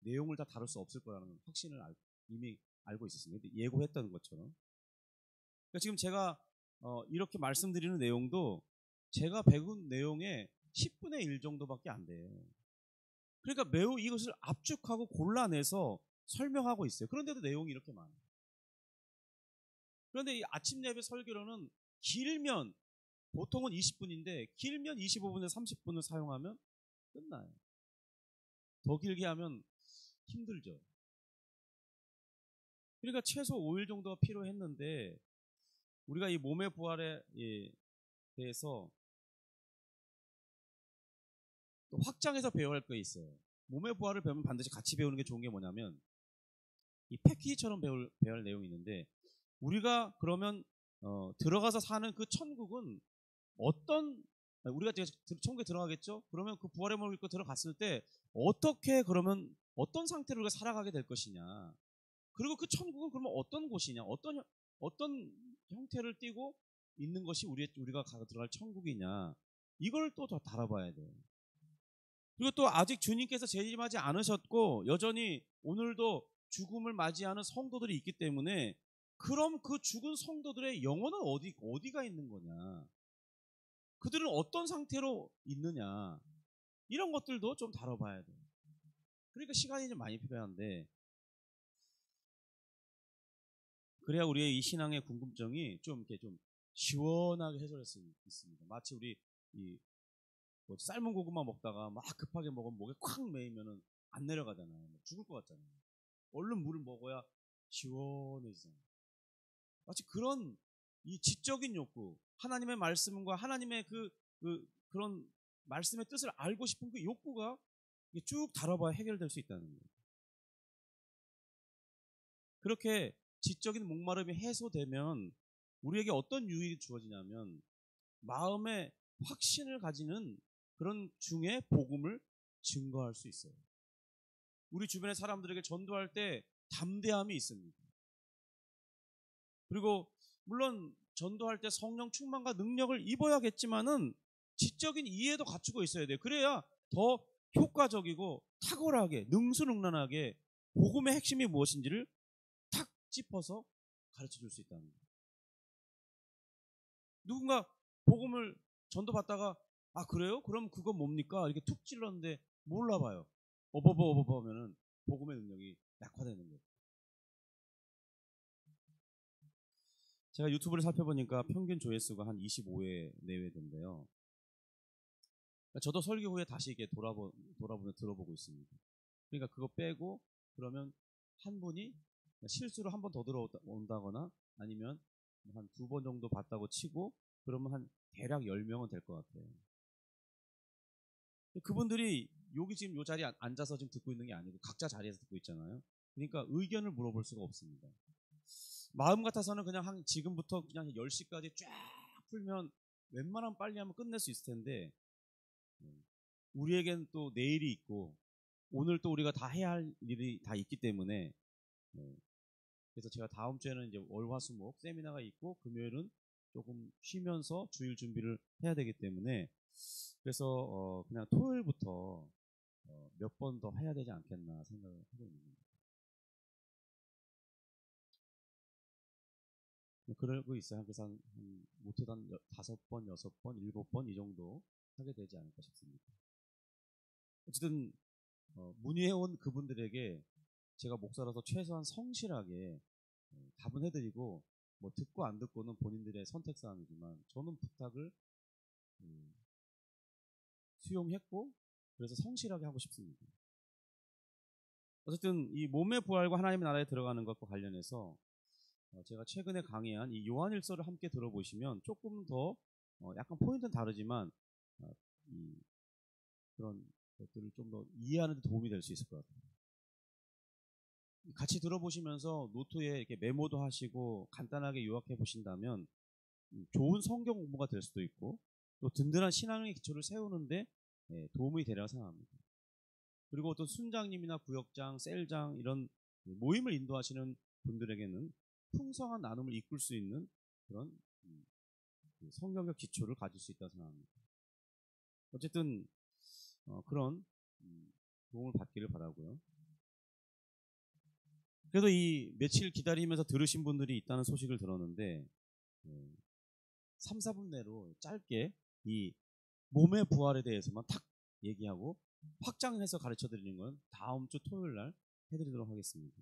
내용을 다 다룰 수 없을 거라는 확신을 이미 알고 있었습니다. 예고했던 것처럼. 그러니까 지금 제가 이렇게 말씀드리는 내용도 제가 배운 내용의 10분의 1 정도밖에 안 돼요. 그러니까 매우 이것을 압축하고 골라내서 설명하고 있어요. 그런데도 내용이 이렇게 많아요. 그런데 이 아침 예배 설교로는 길면 보통은 20분인데 길면 25분에서 30분을 사용하면 끝나요. 더 길게 하면 힘들죠. 그러니까 최소 5일 정도가 필요했는데 우리가 이 몸의 부활에 대해서 또 확장해서 배워야 할 게 있어요. 몸의 부활을 배우면 반드시 같이 배우는 게 좋은 게 뭐냐면 이 패키지처럼 배워야 할 내용이 있는데, 우리가 그러면 들어가서 사는 그 천국은 우리가 천국에 들어가겠죠? 그러면 그 부활의 몸을 입고 들어갔을 때 어떻게, 그러면 어떤 상태로 우리가 살아가게 될 것이냐, 그리고 그 천국은 그러면 어떤 곳이냐, 어떤 형태를 띠고 있는 것이 우리가 들어갈 천국이냐, 이걸 또 더 다뤄봐야 돼요. 그리고 또 아직 주님께서 재림하지 않으셨고 여전히 오늘도 죽음을 맞이하는 성도들이 있기 때문에, 그럼 그 죽은 성도들의 영혼은 어디가 있는 거냐, 그들은 어떤 상태로 있느냐, 이런 것들도 좀 다뤄봐야 돼요. 그러니까 시간이 좀 많이 필요한데, 그래야 우리의 이 신앙의 궁금증이 좀 이렇게 좀 시원하게 해소될 수 있습니다. 마치 우리 뭐 삶은 고구마 먹다가 막 급하게 먹으면 목에 콱 매이면은 안 내려가잖아요. 죽을 것 같잖아요. 얼른 물을 먹어야 시원해지잖아요. 마치 그런 이 지적인 욕구, 하나님의 말씀과 하나님의 그런 말씀의 뜻을 알고 싶은 그 욕구가 쭉 다뤄봐야 해결될 수 있다는 거예요. 그렇게 지적인 목마름이 해소되면 우리에게 어떤 유익이 주어지냐면, 마음의 확신을 가지는 그런 중에 복음을 증거할 수 있어요. 우리 주변의 사람들에게 전도할 때 담대함이 있습니다. 그리고 물론 전도할 때 성령 충만과 능력을 입어야겠지만은 지적인 이해도 갖추고 있어야 돼요. 그래야 더 효과적이고 탁월하게 능수능란하게 복음의 핵심이 무엇인지를 탁 짚어서 가르쳐 줄 수 있다는 거예요. 누군가 복음을 전도받다가 아 그래요? 그럼 그건 뭡니까? 이렇게 툭 찔렀는데 몰라봐요. 어버버 하면은 복음의 능력이 약화되는 거예요. 제가 유튜브를 살펴보니까 평균 조회수가 한 25회 내외던데요. 저도 설교 후에 다시 이렇게 돌아보며 들어보고 있습니다. 그러니까 그거 빼고 그러면 한 분이 실수로 한 번 더 들어온다거나 아니면 한 2번 정도 봤다고 치고 그러면 한 대략 10명은 될 것 같아요. 그분들이 여기 지금 이 자리에 앉아서 지금 듣고 있는 게 아니고 각자 자리에서 듣고 있잖아요. 그러니까 의견을 물어볼 수가 없습니다. 마음 같아서는 그냥 지금부터 그냥 10시까지 쫙 풀면 웬만하면 빨리 하면 끝낼 수 있을 텐데 우리에겐 또 내일이 있고 오늘 또 우리가 다 해야 할 일이 다 있기 때문에 그래서 제가 다음 주에는 이제 월화수목 세미나가 있고 금요일은 조금 쉬면서 주일 준비를 해야 되기 때문에 그래서 그냥 토요일부터 몇 번 더 해야 되지 않겠나 생각을 하고 있는 겁니다. 그러고 있어요. 그래서 한 못해도 한 5번, 6번, 7번 이 정도 하게 되지 않을까 싶습니다. 어쨌든 문의해온 그분들에게 제가 목사라서 최소한 성실하게 답은 해드리고 뭐 듣고 안 듣고는 본인들의 선택사항이지만 저는 부탁을 수용했고 그래서 성실하게 하고 싶습니다. 어쨌든 이 몸의 부활과 하나님의 나라에 들어가는 것과 관련해서 제가 최근에 강의한 이 요한일서를 함께 들어보시면 조금 더 약간 포인트는 다르지만 그런 것들을 좀 더 이해하는 데 도움이 될 수 있을 것 같아요. 같이 들어보시면서 노트에 이렇게 메모도 하시고 간단하게 요약해 보신다면 좋은 성경 공부가 될 수도 있고 또 든든한 신앙의 기초를 세우는데 도움이 되리라고 생각합니다. 그리고 또 순장님이나 부역장, 셀장 이런 모임을 인도하시는 분들에게는 풍성한 나눔을 이끌 수 있는 그런 성경적 기초를 가질 수 있다고 생각합니다. 어쨌든 그런 도움을 받기를 바라고요. 그래도 이 며칠 기다리면서 들으신 분들이 있다는 소식을 들었는데 3, 4분 내로 짧게 이 몸의 부활에 대해서만 탁 얘기하고 확장해서 가르쳐 드리는 건 다음 주 토요일 날 해드리도록 하겠습니다.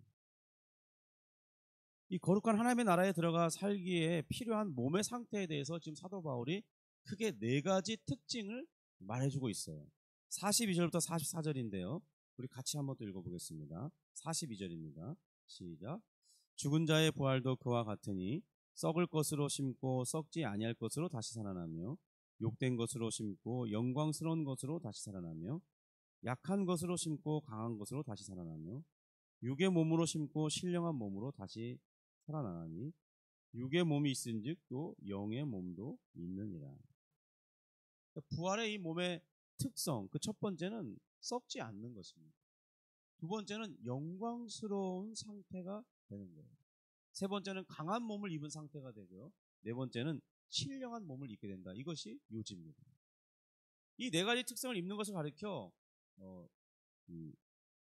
이 거룩한 하나님의 나라에 들어가 살기에 필요한 몸의 상태에 대해서 지금 사도 바울이 크게 4가지 특징을 말해주고 있어요. 42절부터 44절인데요. 우리 같이 한번 또 읽어보겠습니다. 42절입니다. 시작. 죽은 자의 부활도 그와 같으니 썩을 것으로 심고 썩지 아니할 것으로 다시 살아나며 욕된 것으로 심고 영광스러운 것으로 다시 살아나며 약한 것으로 심고 강한 것으로 다시 살아나며 육의 몸으로 심고 신령한 몸으로 다시 살아나니 육의 몸이 있은즉 또 영의 몸도 있느니라. 부활의 이 몸의 특성, 그 첫 번째는 썩지 않는 것입니다. 두 번째는 영광스러운 상태가 되는 거예요. 세 번째는 강한 몸을 입은 상태가 되고요. 네 번째는 신령한 몸을 입게 된다. 이것이 요지입니다. 이 4가지 특성을 입는 것을 가리켜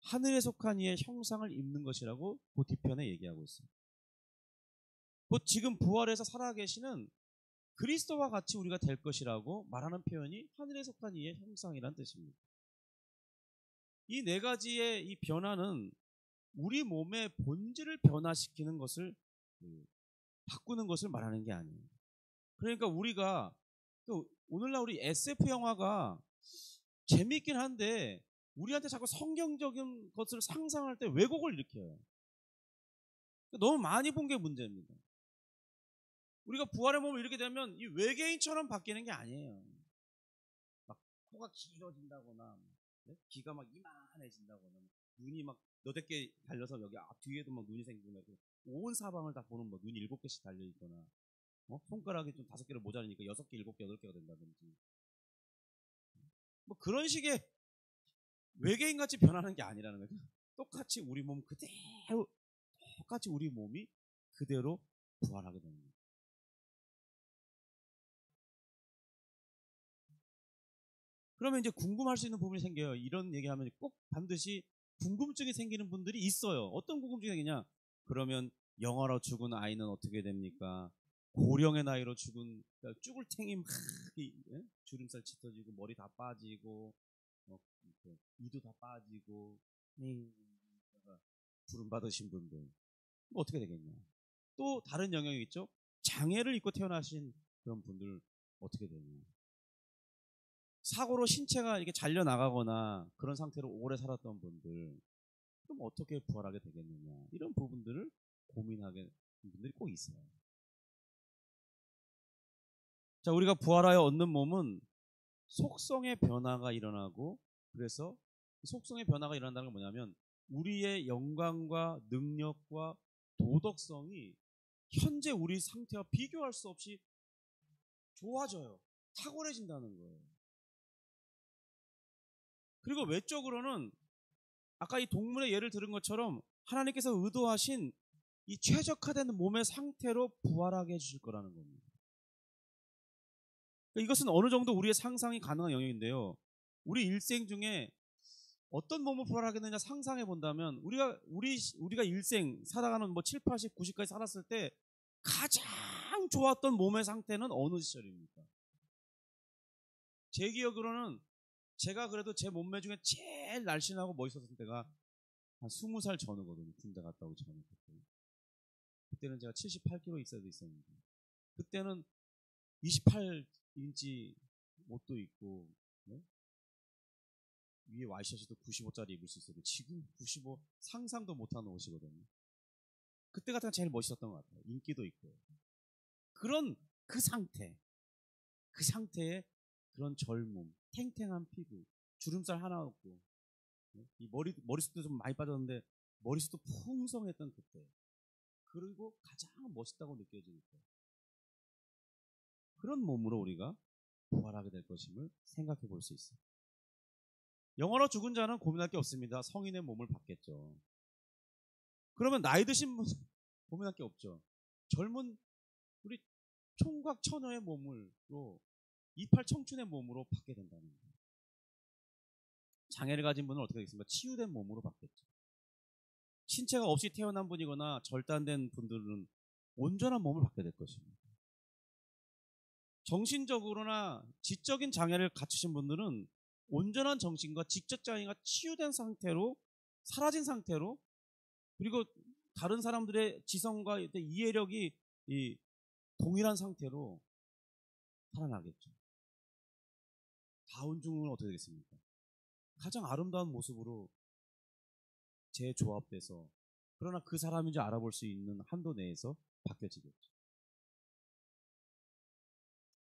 하늘에 속한 이의 형상을 입는 것이라고 그 뒤편에 얘기하고 있습니다. 곧 지금 부활해서 살아계시는 그리스도와 같이 우리가 될 것이라고 말하는 표현이 하늘에 속한 이의 형상이라는 뜻입니다. 이 4가지의 이 변화는 우리 몸의 본질을 변화시키는 것을 바꾸는 것을 말하는 게 아니에요. 그러니까 우리가 또 오늘날 우리 SF 영화가 재미있긴 한데 우리한테 자꾸 성경적인 것을 상상할 때 왜곡을 일으켜요. 너무 많이 본 게 문제입니다. 우리가 부활의 몸을 이렇게 되면 이 외계인처럼 바뀌는 게 아니에요. 막 코가 길어진다거나 귀가 막 이만해진다거나 눈이 막 너댓 개 달려서 여기 뒤에도 막 눈이 생기고 온 사방을 다 보는 뭐 눈이 7개씩 달려있거나 손가락이 좀 5개를 모자라니까 6개, 7개, 8개가 된다든지 뭐 그런 식의 외계인같이 변하는 게 아니라는 거죠. 똑같이 우리 몸 그대로 똑같이 우리 몸이 그대로 부활하게 되는 거예요. 그러면 이제 궁금할 수 있는 부분이 생겨요. 이런 얘기하면 꼭 반드시 궁금증이 생기는 분들이 있어요. 어떤 궁금증이 생기냐? 그러면 영화로 죽은 아이는 어떻게 됩니까? 고령의 나이로 죽은 그러니까 쭈글탱이 막 주름살 짙어지고 머리 다 빠지고 이도 다 빠지고 부름 받으신 분들 어떻게 되겠냐? 또 다른 영역이 있죠. 장애를 입고 태어나신 그런 분들 어떻게 되냐? 사고로 신체가 이렇게 잘려 나가거나 그런 상태로 오래 살았던 분들 그럼 어떻게 부활하게 되겠느냐, 이런 부분들을 고민하게 분들이 꼭 있어요. 자, 우리가 부활하여 얻는 몸은 속성의 변화가 일어나고, 그래서 속성의 변화가 일어난다는 건 뭐냐면 우리의 영광과 능력과 도덕성이 현재 우리 상태와 비교할 수 없이 좋아져요. 탁월해진다는 거예요. 그리고 외적으로는 아까 이 동물의 예를 들은 것처럼 하나님께서 의도하신 이 최적화된 몸의 상태로 부활하게 해주실 거라는 겁니다. 이것은 어느 정도 우리의 상상이 가능한 영역인데요. 우리 일생 중에 어떤 몸을 부활하겠느냐 상상해 본다면 우리가 일생 살아가는 7, 80, 90까지 살았을 때 가장 좋았던 몸의 상태는 어느 시절입니까? 제 기억으로는 제가 그래도 제 몸매 중에 제일 날씬하고 멋있었을 때가 한 20살 전후거든요. 군대 갔다 오기 전에. 그때는 제가 78kg 있었는데 그때는 28인치 옷도 입고, 네? 위에 와이셔츠도 95짜리 입을 수 있어요. 지금 95 상상도 못하는 옷이거든요. 그때 같은 게 제일 멋있었던 것 같아요. 인기도 있고. 그런 그 상태의 그런 젊음, 탱탱한 피부, 주름살 하나 없고, 이 머리숱도 좀 많이 빠졌는데 머리숱도 풍성했던 그때. 그리고 가장 멋있다고 느껴지는 때. 그런 몸으로 우리가 부활하게 될 것임을 생각해 볼 수 있어요. 영원히 죽은 자는 고민할 게 없습니다. 성인의 몸을 받겠죠. 그러면 나이 드신 분은 고민할 게 없죠. 젊은 우리 총각 처녀의 몸으로, 이팔 청춘의 몸으로 받게 된다는 거예요. 장애를 가진 분은 어떻게 되겠습니까? 치유된 몸으로 받겠죠. 신체가 없이 태어난 분이거나 절단된 분들은 온전한 몸을 받게 될 것입니다. 정신적으로나 지적인 장애를 갖추신 분들은 온전한 정신과 지적 장애가 치유된 상태로, 사라진 상태로, 그리고 다른 사람들의 지성과 이해력이 동일한 상태로 살아나겠죠. 다운중은 어떻게 되겠습니까? 가장 아름다운 모습으로 재조합돼서, 그러나 그 사람인지 알아볼 수 있는 한도 내에서 바뀌어지겠죠.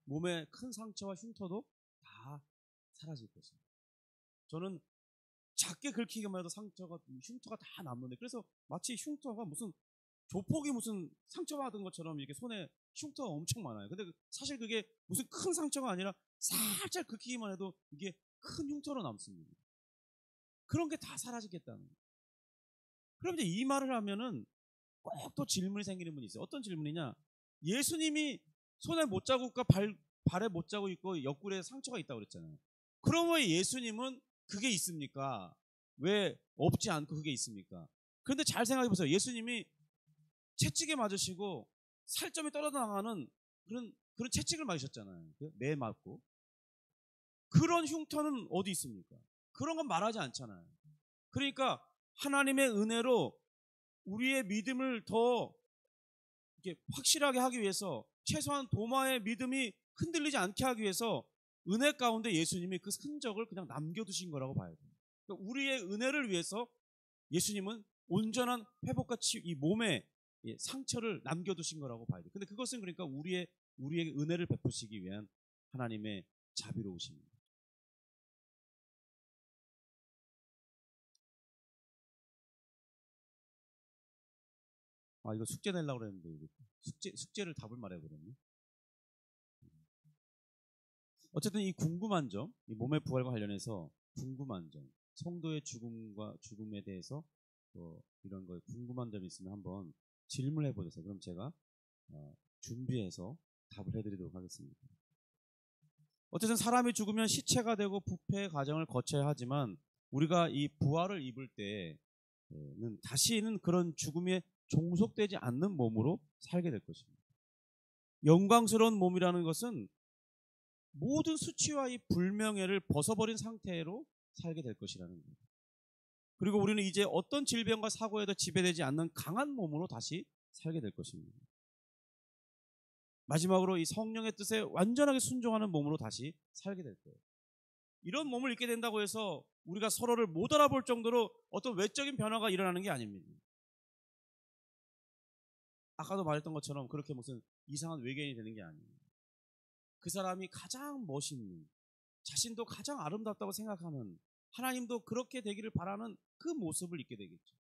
몸의 큰 상처와 흉터도 다 사라질 것입니다. 저는 작게 긁히기만 해도 흉터가 다 남는데, 그래서 마치 흉터가 무슨 조폭이 무슨 상처받은 것처럼 이렇게 손에 흉터가 엄청 많아요. 근데 사실 그게 무슨 큰 상처가 아니라 살짝 긁히기만 해도 이게 큰 흉터로 남습니다. 그런 게 다 사라지겠다는 거예요. 그럼 이제 이 말을 하면은 꼭 또 질문이 생기는 분이 있어요. 어떤 질문이냐? 예수님이 손에 못자국과 발에 못자국 있고 옆구리에 상처가 있다고 그랬잖아요. 그럼 왜 예수님은 그게 있습니까? 왜 없지 않고 그게 있습니까? 그런데 잘 생각해 보세요. 예수님이 채찍에 맞으시고 살점이 떨어져 나가는 그런 채찍을 맞으셨잖아요. 매 맞고. 그런 흉터는 어디 있습니까? 그런 건 말하지 않잖아요. 그러니까 하나님의 은혜로 우리의 믿음을 더 이렇게 확실하게 하기 위해서, 최소한 도마의 믿음이 흔들리지 않게 하기 위해서 은혜 가운데 예수님이 그 흔적을 그냥 남겨두신 거라고 봐야 돼요. 그러니까 우리의 은혜를 위해서 예수님은 온전한 회복과 치유, 이 몸에 상처를 남겨두신 거라고 봐야 돼요. 근데 그것은 그러니까 우리에게 은혜를 베푸시기 위한 하나님의 자비로우십니다. 이거 숙제 내려고 그랬는데 숙제를 답을 말해버렸네. 어쨌든 이 궁금한 점, 이 몸의 부활과 관련해서 궁금한 점, 성도의 죽음에 대해서 이런 거에 궁금한 점이 있으면 한번 질문해 보세요. 그럼 제가 준비해서 답을 해드리도록 하겠습니다. 어쨌든 사람이 죽으면 시체가 되고 부패의 과정을 거쳐야 하지만 우리가 이 부활을 입을 때는 다시는 그런 죽음에 종속되지 않는 몸으로 살게 될 것입니다. 영광스러운 몸이라는 것은 모든 수치와 이 불명예를 벗어버린 상태로 살게 될 것이라는 거예요. 그리고 우리는 이제 어떤 질병과 사고에도 지배되지 않는 강한 몸으로 다시 살게 될 것입니다. 마지막으로 이 성령의 뜻에 완전하게 순종하는 몸으로 다시 살게 될 거예요. 이런 몸을 입게 된다고 해서 우리가 서로를 못 알아볼 정도로 어떤 외적인 변화가 일어나는 게 아닙니다. 아까도 말했던 것처럼 그렇게 무슨 이상한 외계인이 되는 게 아니에요. 그 사람이 가장 멋있는, 자신도 가장 아름답다고 생각하는, 하나님도 그렇게 되기를 바라는 그 모습을 입게 되겠죠.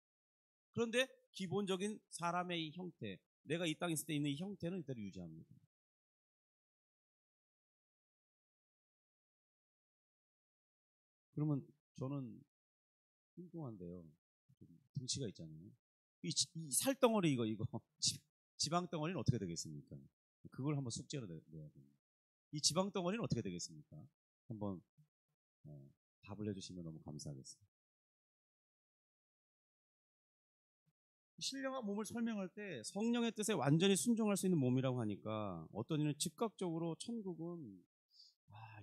그런데 기본적인 사람의 이 형태, 내가 이 땅에 있을 때 있는 이 형태는 이대로 유지합니다. 그러면 저는 뚱뚱한데요. 좀 등치가 있잖아요. 이 살덩어리 이거 지방덩어리는 어떻게 되겠습니까? 그걸 한번 숙제로 내야 됩니다. 이 지방덩어리는 어떻게 되겠습니까? 한번 답을 해주시면 너무 감사하겠습니다. 신령한 몸을 설명할 때 성령의 뜻에 완전히 순종할 수 있는 몸이라고 하니까 어떤 이는 즉각적으로 천국은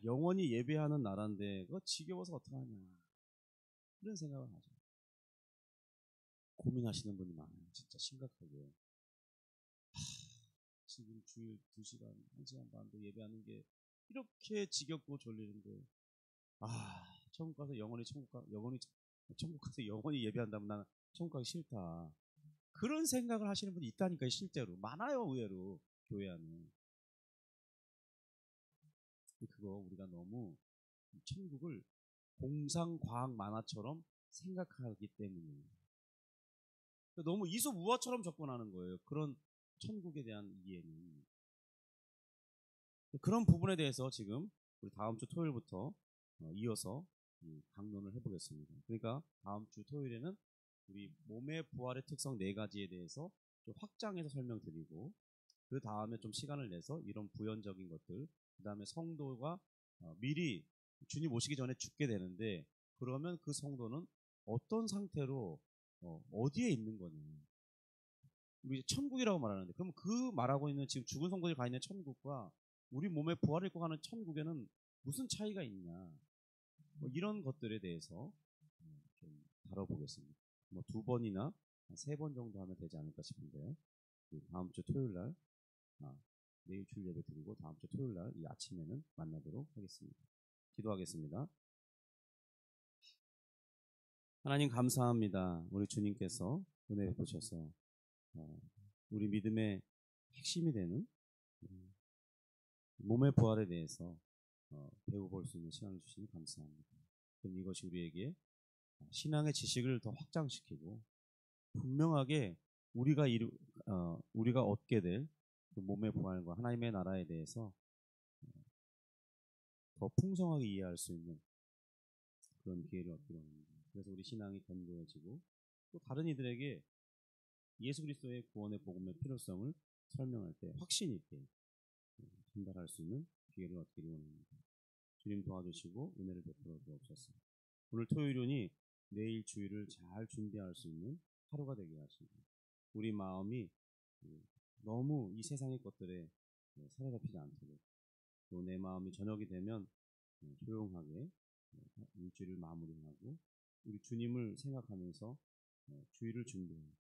영원히 예배하는 나라인데 그거 지겨워서 어떡하냐 그런 생각을 하죠. 고민하시는 분이 많아요. 진짜 심각하게. 지금 주일 2시간, 1시간 반도 예배하는 게 이렇게 지겹고 졸리는데 천국 가서 천국 가서 영원히 예배한다면 나는 천국 가기 싫다. 그런 생각을 하시는 분이 있다니까요. 실제로 많아요. 의외로 교회 안에. 그거 우리가 너무 천국을 공상과학 만화처럼 생각하기 때문에 너무 이소무화처럼 접근하는 거예요. 그런 천국에 대한 이해는. 그런 부분에 대해서 지금 우리 다음 주 토요일부터 이어서 강론을 해보겠습니다. 그러니까 다음 주 토요일에는 우리 몸의 부활의 특성 4가지에 대해서 좀 확장해서 설명드리고, 그 다음에 좀 시간을 내서 이런 부연적인 것들, 그 다음에 성도가 미리 주님 오시기 전에 죽게 되는데, 그러면 그 성도는 어떤 상태로 어디에 있는 거냐. 우리 천국이라고 말하는데, 그럼 그 말하고 있는 지금 죽은 성도들이 가 있는 천국과 우리 몸의 부활을 입고 가는 천국에는 무슨 차이가 있냐. 이런 것들에 대해서 좀 다뤄보겠습니다. 2번이나 3번 정도 하면 되지 않을까 싶은데, 다음 주 토요일 날, 내일 주일 예배 드리고 다음 주 토요일 날 이 아침에는 만나도록 하겠습니다. 기도하겠습니다. 하나님 감사합니다. 우리 주님께서 은혜 베푸셔서 우리 믿음의 핵심이 되는 몸의 부활에 대해서 배워볼 수 있는 시간을 주시니 감사합니다. 그럼 이것이 우리에게 신앙의 지식을 더 확장시키고 분명하게 우리가 얻게 될 그 몸의 부활과 하나님의 나라에 대해서 더 풍성하게 이해할 수 있는 그런 기회를 얻기로 합니다. 그래서 우리 신앙이 견고해지고 또 다른 이들에게 예수 그리스도의 구원의 복음의 필요성을 설명할 때 확신 있게 전달할 수 있는 기회를 얻기를 원합니다. 주님 도와주시고 은혜를 베풀어 주옵소서. 오늘 토요일이니 내일 주일을 잘 준비할 수 있는 하루가 되게 하시고, 우리 마음이 너무 이 세상의 것들에 사로잡히지 않도록, 또 내 마음이 저녁이 되면 조용하게 일주일을 마무리하고 우리 주님을 생각하면서 주일을 준비하고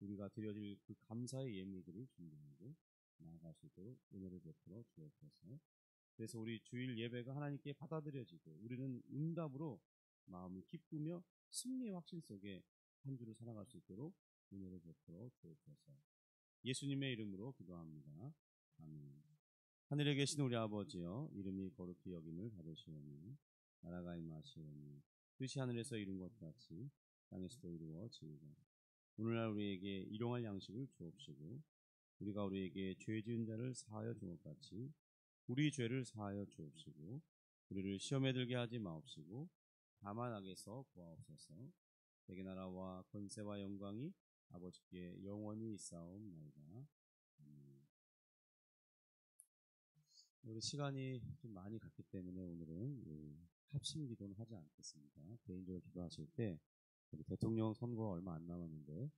우리가 드려질 그 감사의 예물들을 준비하고 나아갈 수 있도록 은혜를 베풀어 주옵소서. 그래서 우리 주일 예배가 하나님께 받아들여지고 우리는 응답으로 마음이 기쁘며 승리의 확신 속에 한 주를 살아갈 수 있도록 은혜를 베풀어 주옵소서. 예수님의 이름으로 기도합니다. 아멘. 하늘에 계신 우리 아버지여, 이름이 거룩히 여김을 받으시오니 나라가 임하시오니 뜻이 하늘에서 이룬 것 같이 땅에서도 이루어지이다. 오늘날 우리에게 일용할 양식을 주옵시고 우리가 우리에게 죄 지은 자를 사하여 준 것 같이 우리 죄를 사하여 주옵시고 우리를 시험에 들게 하지 마옵시고 다만 악에서 구하옵소서. 대개 나라와 권세와 영광이 아버지께 영원히 있사옵나이다. 우리 시간이 좀 많이 갔기 때문에 오늘은 합심 기도는 하지 않겠습니다. 개인적으로 기도하실 때 우리 대통령 선거 얼마 안 남았는데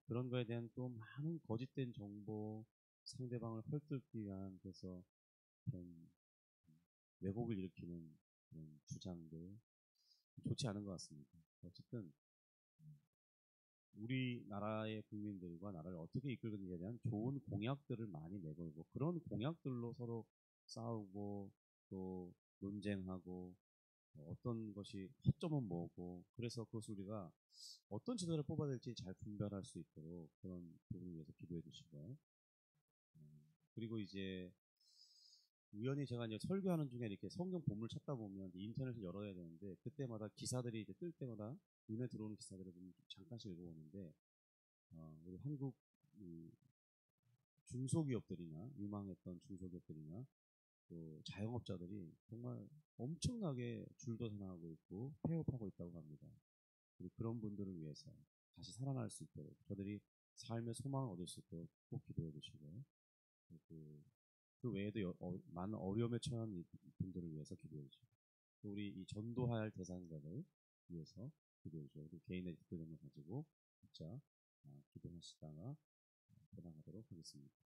그런 거에 대한 또 많은 거짓된 정보, 상대방을 헐뜯기 위한 그래서 좀 왜곡을 일으키는 그런 주장들 좋지 않은 것 같습니다. 어쨌든 우리나라의 국민들과 나라를 어떻게 이끌는지에 대한 좋은 공약들을 많이 내걸고 그런 공약들로 서로 싸우고 또 논쟁하고 어떤 것이 허점은 뭐고, 그래서 그것을 우리가 어떤 지도자를 뽑아야 될지 잘 분별할 수 있도록 그런 부분을 위해서 기도해 주시고요. 그리고 이제 우연히 제가 이제 설교하는 중에 이렇게 성경 본문을 찾다 보면 인터넷을 열어야 되는데, 그때마다 기사들이 이제 뜰 때마다 눈에 들어오는 기사들을 좀 잠깐씩 읽어보는데, 우리 한국 이 중소기업들이나 유망했던 중소기업들이나 또 자영업자들이 정말 엄청나게 줄도산하고 있고 폐업하고 있다고 합니다. 그리고 그런 분들을 위해서 다시 살아날 수 있도록 저들이 삶의 소망을 얻을 수 있도록 꼭 기도해 주시고, 그 외에도 많은 어려움에 처한 분들을 위해서 기도해 주시고, 또 우리 이 전도해야 할 대상자를 위해서 기도해 주시고, 또 개인의 기도점을 가지고 각자 기도하시다가 돌아가도록 하겠습니다.